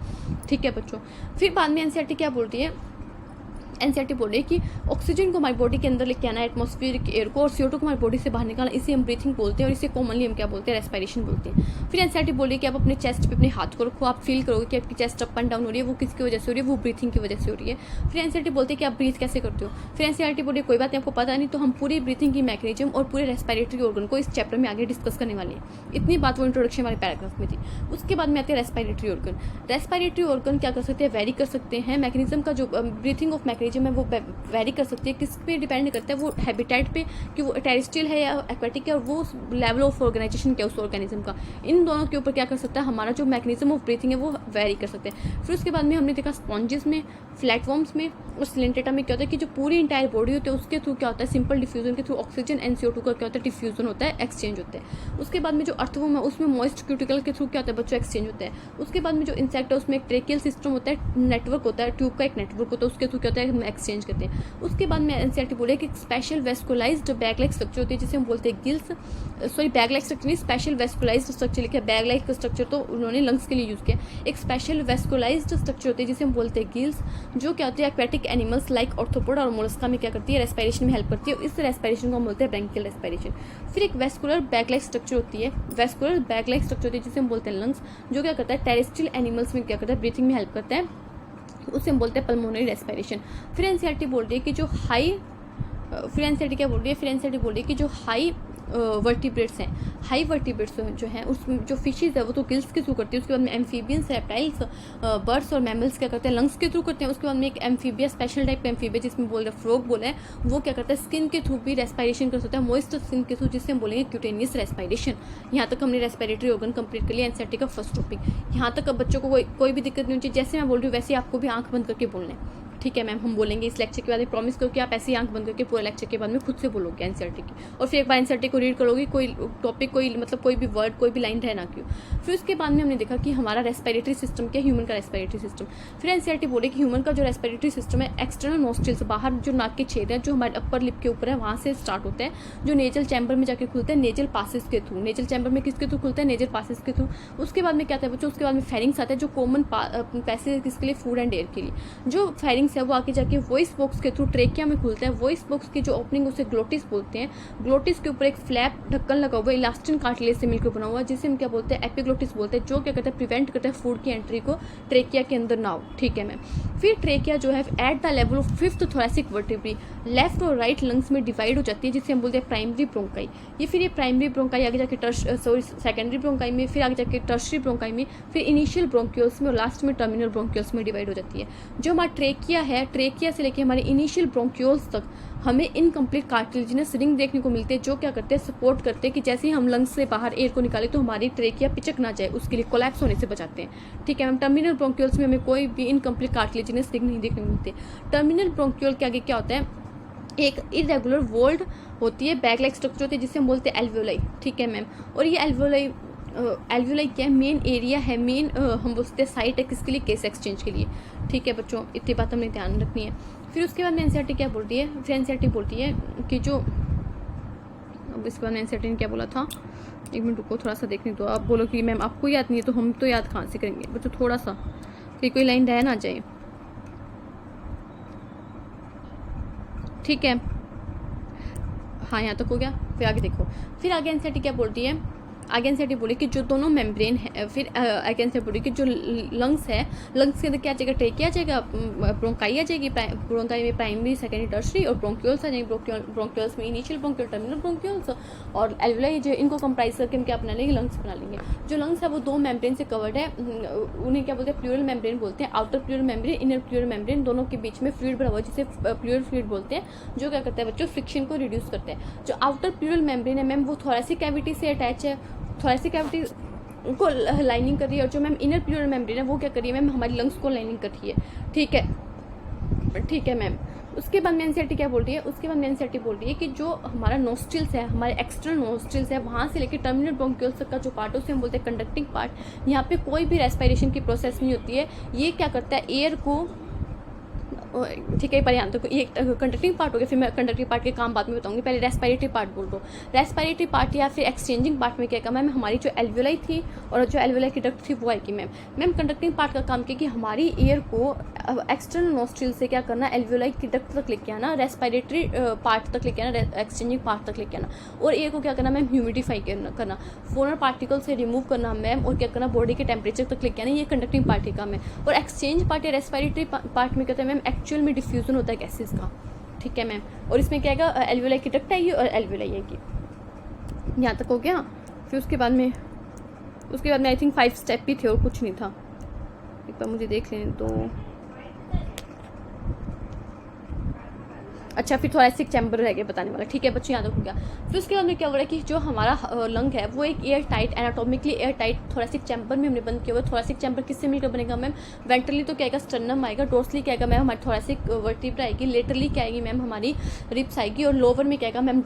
ठीक है बच्चों। फिर बाद में एनसीईआरटी क्या बोलती है, एनसीईआरटी बोल रही है कि ऑक्सीजन को हमारी बॉडी के अंदर लेके आना है, एटमॉस्फेरिक एयर को, और CO2 को हमारी बॉडी से बाहर निकालना, इसे हम ब्रीथिंग बोलते हैं, और इसे कॉमनली हम क्या बोलते हैं, रेस्पिरेशन बोलते हैं। फिर एनसीईआरटी बोल रही है कि आप अपने चेस्ट पे अपने हाथ को रखो, आप फील करोगे कि आपकी चेस्ट अप एंड डाउन हो रही है, वो किसकी वजह से हो रही है, वो ब्रीथिंग की वजह से हो रही है। फिर एनसीईआरटी बोलते हैं कि आप ब्रीथ कैसे करते हो। फिर एनसीईआरटी बोल रही है कोई बात नहीं, आपको पता नहीं, तो हम पूरी ब्रीथिंग की मैकेनिज्म और पूरे रेस्पिरेटरी ऑर्गन को इस चैप्टर में आगे डिस्कस करने वाले हैं। इतनी बात वो इंट्रोडक्शन हमारे पैराग्राफ में थी। उसके बाद में आते हैं रेस्पिरेटरी ऑर्गन। रेस्पिरेटरी ऑर्गन क्या कर सकते हैं, वेरी कर सकते हैं। मैकेनिज्म का जो ब्रीथिंग ऑफ मैकेनिज्म है वो वेरी कर सकती है। किस पे डिपेंड करता है, वो हैबिटेट पे, कि वो टेरेस्ट्रियल है या एक्वेटिक है, और वो लेवल ऑफ ऑर्गेनाइजेशन क्या उस ऑर्गेनिज्म का, इन दोनों के ऊपर क्या कर सकता है, हमारा जो मैकेनिज्म ऑफ ब्रीथिंग है वो वेरी कर सकते हैं। फिर उसके बाद में हमने देखा स्पॉन्जेस में, फ्लैटफॉर्म्स में और सिलेंटेटा में क्या होता है कि जो पूरी इंटायर बॉडी होती है उसके थ्रू क्या होता है, सिंपल डिफ्यूजन के थ्रू ऑक्सीजन एंड CO2 का क्या होता है, डिफ्यूजन होता है, एक्सचेंज होता है। उसके बाद में जो अर्थवॉर्म है उसमें मॉइस्ट क्यूटिकल के थ्रू क्या होता है बच्चों, एक्सचेंज होता है। उसके बाद में जो इंसेक्ट है उसमें एक ट्रेकियल सिस्टम होता है, नेटवर्क होता है, ट्यूब का एक नेटवर्क होता है, उसके थ्रू क्या होता है हम एक्सचेंज करते हैं। उसके बाद में एनसीईआरटी बोले कि स्पेशल वेस्कुलाइज्ड बैग लाइक स्ट्रक्चर होती है जिसे हम बोलते हैं gills, sorry bag like structure नहीं, स्पेशल वेस्कुलाइज्ड स्ट्रक्चर लिखा है, बैग लाइक स्ट्रक्चर तो उन्होंने लंग्स के लिए यूज़ किया। एक स्पेशल वेस्कुलाइज्ड स्ट्रक्चर होती है जिसे हम बोलते हैं गिल्स, जो क्या होती है एक्वेटिक एनिमल्स लाइक ऑर्थ्रोपोड और मोलस्का में क्या करती है, रेस्पिरेशन में हेल्प करती है। इस रेस्पिरेशन को हम बोलते हैं ब्रैंकियल रेस्पिरेशन। फिर एक वेस्कुलर बैग लाइक स्ट्रक्चर होती है, वेस्कुलर बैग लाइक स्ट्रक्चर होती है जिसे हम बोलते हैं लंग्स, जो क्या करता है टेरेस्ट्रियल एनिमल्स में क्या करता है, ब्रीथिंग में हेल्प करता है, उसे हम बोलते हैं पल्मोनरी रेस्पिरेशन। फिर एनसीईआरटी बोल रही है कि जो हाई, फिर एनसीईआरटी क्या बोल रही है, फिर एनसीईआरटी बोल रही है कि जो हाई वर्टिब्रेट्स हैं, हाई वर्टिब्रेट्स जो हैं उसमें जो फिशेज है वो तो गिल्स के थ्रू करती है। उसके बाद में एम्फीबियंस, रेप्टाइल्स, बर्ड्स और मैमल्स क्या करते हैं, लंग्स के थ्रू करते हैं। उसके बाद में एक एम्फीबिया, स्पेशल टाइप का एम्फीबिया जिसमें बोल रहे फ्रॉग बोले हैं, वो क्या करता है स्किन के थ्रू भी रेस्पिरेशन कर सकता है, मॉइस्ट स्किन के थ्रू, जिससे हम बोलेंगे क्यूटेनियस रेस्पिरेशन। यहाँ तक हमने रेस्पिरेटरी ऑर्गन कंप्लीट कर लिया एनसीईआरटी का फर्स्ट टॉपिक। यहाँ तक अब बच्चों को कोई भी दिक्कत नहीं होनी चाहिए, जैसे मैं बोल रही हूँ वैसे आपको भी आंख बंद करके बोलना है, ठीक है मैम। हम बोलेंगे इस लेक्चर के बाद, प्रॉमिस करो कि आप ऐसे ही आंख बंद करके पूरे लेक्चर के बाद में खुद से बोलोगे एनसीईआरटी की, और फिर एक बार एनसीईआरटी को रीड करोगे, कोई टॉपिक, कोई मतलब कोई भी वर्ड, कोई भी लाइन रहना क्यों। फिर उसके बाद में हमने देखा कि हमारा रेस्पिरेटरी सिस्टम क्या है, ह्यूमन का रेस्पिरेटरी सिस्टम। फिर एनसीईआरटी बोले कि ह्यूमन का जो रेस्पिरेटरी सिस्टम है एक्सटर्नल नोस्ट्रिल्स, बाहर जो नाक के छेद है जो हमारे अपर लिप के ऊपर है वहाँ से स्टार्ट होता है, जो नेजल चैम्बर में जाके खुलते हैं नेजल पासेस के थ्रू। नेजल चैम्बर में किसके थ्रू खुलते हैं, नेजल पासेस के थ्रू। उसके बाद में क्या आता है बच्चों, उसके बाद में फेरिंग्स आता है जो कॉमन पैसेज किसके लिए, फूड एंड एयर के लिए। जो फेरिंग्स है वो आगे जाके वॉइस बॉक्स के थ्रू ट्रेकिया में खुलता है। वॉइस बॉक्स की जो ओपनिंग उसे ग्लोटिस बोलते हैं। ग्लोटिस के ऊपर एक फ्लैप ढक्कन लगा हुआ है इलास्टिन कार्टिलेज से मिलकर बना हुआ है, जिसे हम क्या बोलते हैं, एपिग्लोटिस बोलते हैं, जो क्या करता है प्रिवेंट करता है फूड की एंट्री को ट्रेकिया के अंदर ना हो, ठीक है मैम। फिर ट्रेकिया जो है eight the level of 5th thoracic vertebrae left और राइट लंग्स में डिवाइड हो जाती है, जिसे हम बोलते हैं प्राइमरी ब्रोंकाई। फिर ये प्राइमरी ब्रोंकाई आगे जाके सेकेंडरी ब्रोंकाई में, फिर आगे जाके टर्शरी ब्रोंकाई में, फिर इनिशियल ब्रोंक्यूल्स में और लास्ट में टर्मिनल ब्रोंक्यूल्स में डिवाइड हो जाती है। जो हमारा ट्रेकिया है, ट्रेकिया से लेके हमारे इनिशियल ब्रोंक्यूल्स तक हमें इनकम्प्लीट कार्टिलेजिनस रिंग देखने को मिलते हैं, जो क्या करते हैं सपोर्ट करते हैं कि जैसे ही हम लंग्स से बाहर एयर को निकालें तो हमारी ट्रेकिया पिचक ना जाए, उसके लिए कोलैप्स होने से बचाते हैं, ठीक है मैम। टर्मिनल ब्रोंक्यूल्स में हमें कोई भी इनकम्प्लीट कार्टिलेजिनस रिंग नहीं देखने को मिलते। टर्मिनल ब्रोंक्यूल के आगे क्या होता है, एक इरेगुलर वॉल्ड होती है, बैग लाइक स्ट्रक्चर होती है जिसे हम बोलते हैं एल्वियोलाई, ठीक है मैम। और ये एल्वियोलाई क्या है, मेन एरिया है, मेन हम बोलते हैं साइट है किसके लिए, केस एक्सचेंज के लिए, ठीक है बच्चों। इतनी बात हमने ध्यान रखनी है। फिर उसके बाद में एनसीईआरटी क्या बोलती है, फिर एनसीईआरटी बोलती है कि जो, अब इसके बाद एनसीईआरटी ने क्या बोला था, एक मिनट रुको थोड़ा सा देखने दो। आप बोलो कि मैम आपको याद नहीं है तो हम तो याद कहाँ से करेंगे बच्चों, थोड़ा सा कि कोई लाइन रह ना जाए, ठीक है। हाँ यहाँ तक हो गया। फिर आगे देखो, फिर आगे एनसीईआरटी क्या बोलती है, आगे एनसीईआरटी बोली कि जो दोनों मेम्ब्रेन है, फिर आगे एनसीईआरटी बोली कि जो लंग्स है, लंग्स के अंदर क्या आ जाएगा, ट्रेकिया आ जाएगा, ब्रोंकाई आ जाएगी, ब्रोंकाई में प्राइमरी सेकेंडरी टर्शरी, और ब्रोंक्यूल्स आ जाएंगे, ब्रोंक्यूल्स में इनिशियल ब्रोंक्यूल, टर्मिनल ब्रोंक्यूल्स, और एल्वियोलाई जो इनको कंप्राइज करके हम क्या बना लेंगे, लंग्स बना लेंगे। जो लंग्स है वो दो मेम्ब्रेन से कवर्ड है, उन्हें क्या बोलते हैं, प्लूरल मेम्ब्रेन बोलते हैं। Outer pleural membrane, inner pleural membrane, दोनों के बीच में फ्लूइड भरा हुआ है जिसे प्लूरल फ्लूइड बोलते हैं, जो क्या करता है बच्चों, फ्रिक्शन को रिड्यूस करता है। जो आउटर प्लूरल मेम्ब्रेन है मैम वो थोरेसिक कैविटी से अटैच है, थोरेसिक कैविटी को लाइनिंग कर रही है, और जो मैम इनर प्लूरल मेम्ब्रेन है वो क्या कर रही है मैम, हमारी लंग्स को लाइनिंग कर रही है, ठीक है, ठीक है मैम। उसके बाद में एनसीईआरटी क्या बोल रही है, उसके बाद में एनसीईआरटी बोल रही है कि जो हमारा नोस्ट्रिल्स है, हमारे एक्सटर्नल नोस्ट्रिल्स है, वहाँ से लेकर टर्मिनल ब्रोंक्यूल्स तक का जो पार्ट है उसे हम बोलते हैं कंडक्टिंग पार्ट। यहाँ पे कोई भी रेस्पिरेशन की प्रोसेस नहीं होती है, ये क्या करता है एयर को, ठीक है पर यहाँ तक ये कंडक्टिंग पार्ट हो गया। फिर मैं कंडक्टिंग पार्ट के काम बाद में बताऊंगी, पहले रेस्पिरेटरी पार्ट बोल दो। रेस्पिरेटरी पार्ट या फिर एक्सचेंजिंग पार्ट में क्या काम है, हमारी जो एल्वियोलाई थी और जो एल्वियोलाई की डक्ट थी वो आएगी मैम। कंडक्टिंग पार्ट का काम किया कि हमारी एयर को एक्सटर्नल नोस्ट्रिल से क्या करना, एल्वियोलाई की डक्ट तक लेके आना, रेस्पिरेटरी पार्ट तक लेके आना, एक्सचेंजिंग पार्ट तक लेके आना, और एयर को क्या करना मैम, ह्यूमिडिफाई करना, फॉरेन पार्टिकल से रिमूव करना मैम, और क्या करना, बॉडी के टेम्परेचर तक लेके आना, ये कंडक्टिंग पार्ट का काम है। और एक्सचेंज पार्ट या रेस्पिरेटरी पार्ट में कहते हैं मैम एक्चुअल में डिफ्यूजन होता है गैसेस का, ठीक है मैम। और इसमें क्या आएगा, एल्वियोलाई की डक्ट आएगी और एल्वियोलाई आएगी। यहाँ तक हो गया। फिर उसके बाद में आई थिंक 5 स्टेप भी थे और कुछ नहीं था, एक बार मुझे देख लेने तो। अच्छा, फिर थोरेसिक चैम्बर रह गया बताने वाला, ठीक है बच्चों, याद रखो गया। फिर उसके बाद में क्या हो रहा है कि जो हमारा लंग है वो एक air tight, anatomically air tight thoracic chamber में हमने बंद किया हुआ है। थोरेसिक चैम्बर किससे मिलकर बनेगा मैम? वेंट्रली तो क्या आएगा, स्टर्नम आएगा, डोर्सली क्या आएगा मैम, हमारी थोरेसिक वर्टिब्रा आएगी, लेटरली क्या आएगी मैम, हमारी रिब्स आएगी, और लोअर में क्या आएगा मैम,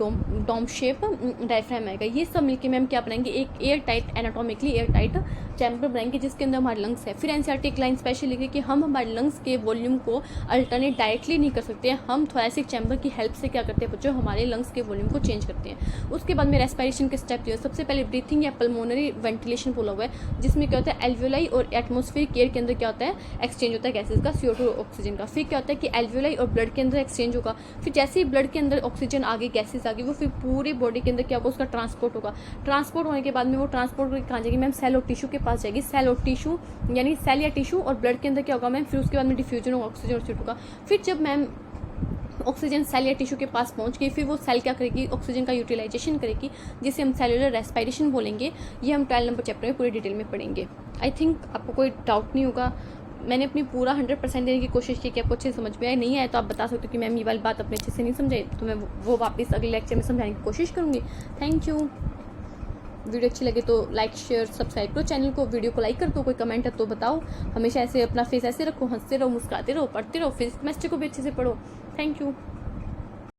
डोम शेप डायफ्राम आएगा। ये सब मिलकर मैम क्या बनाएंगे, एक air tight, anatomically air tight chamber बनाएंगे जिसके अंदर हमारे लंग्स है। फिर एनसीईआरटी एक लाइन स्पेशल लिखी कि हम हमारे लंग्स के वॉल्यूम को अल्टरनेट डायरेक्टली नहीं कर सकते हैं, हम थोरेसिक चैम्बर की हेल्प से क्या करते हैं बच्चों, हमारे लंग्स के वॉल्यूम को चेंज करते हैं। उसके बाद में रेस्पिरेशन के स्टेप जो है, सबसे पहले ब्रीथिंग या पल्मोनरी वेंटिलेशन बोला हुआ है, जिसमें क्या होता है एल्वियोलाई और एटमॉस्फेरिक एयर के अंदर क्या होता है, एक्सचेंज होता है गैसेज का, CO2 ऑक्सीजन का। फिर क्या होता है कि एल्वियोलाई और ब्लड के अंदर एक्सचेंज होगा। फिर जैसे ही ब्लड के अंदर ऑक्सीजन आ गई, गैसेज आ गई, वो फिर पूरी बॉडी के अंदर क्या होगा, उसका ट्रांसपोर्ट होगा। ट्रांसपोर्ट होने के बाद में वो ट्रांसपोर्ट कहाँ जाएगी मैम, सेल और टिश्यू के पास जाएगी। सेल और टिश्यू यानी सेल या टिश्यू और ब्लड के अंदर क्या होगा मैम, फिर उसके बाद में डिफ्यूजन होगा, ऑक्सीजन और CO2 का। फिर जब मैम ऑक्सीजन सेल या टिश्यू के पास पहुंच गई, फिर वो सेल क्या करेगी, ऑक्सीजन का यूटिलाइजेशन करेगी, जिसे हम सेलुलर रेस्पिरेशन बोलेंगे। ये हम 12 नंबर चैप्टर में पूरी डिटेल में पढ़ेंगे। आई थिंक आपको कोई डाउट नहीं होगा। मैंने अपनी पूरा 100% देने की कोशिश की कि आपको अच्छे समझ में आए। नहीं आए तो आप बता सकते हो कि मैम ये वाली बात अपने अच्छे से नहीं समझाई, तो मैं वो वापस अगले लेक्चर में समझाने की कोशिश करूँगी। Thank you. वीडियो अच्छी लगे तो लाइक शेयर सब्सक्राइब करो चैनल को, वीडियो को लाइक कर दो, कोई कमेंट है तो बताओ। हमेशा ऐसे अपना फेस ऐसे रखो, हंसते रहो, मुस्कुराते रहो, पढ़ते रहो, फिजिक्स केमिस्ट्री को भी अच्छे से पढ़ो। Thank you.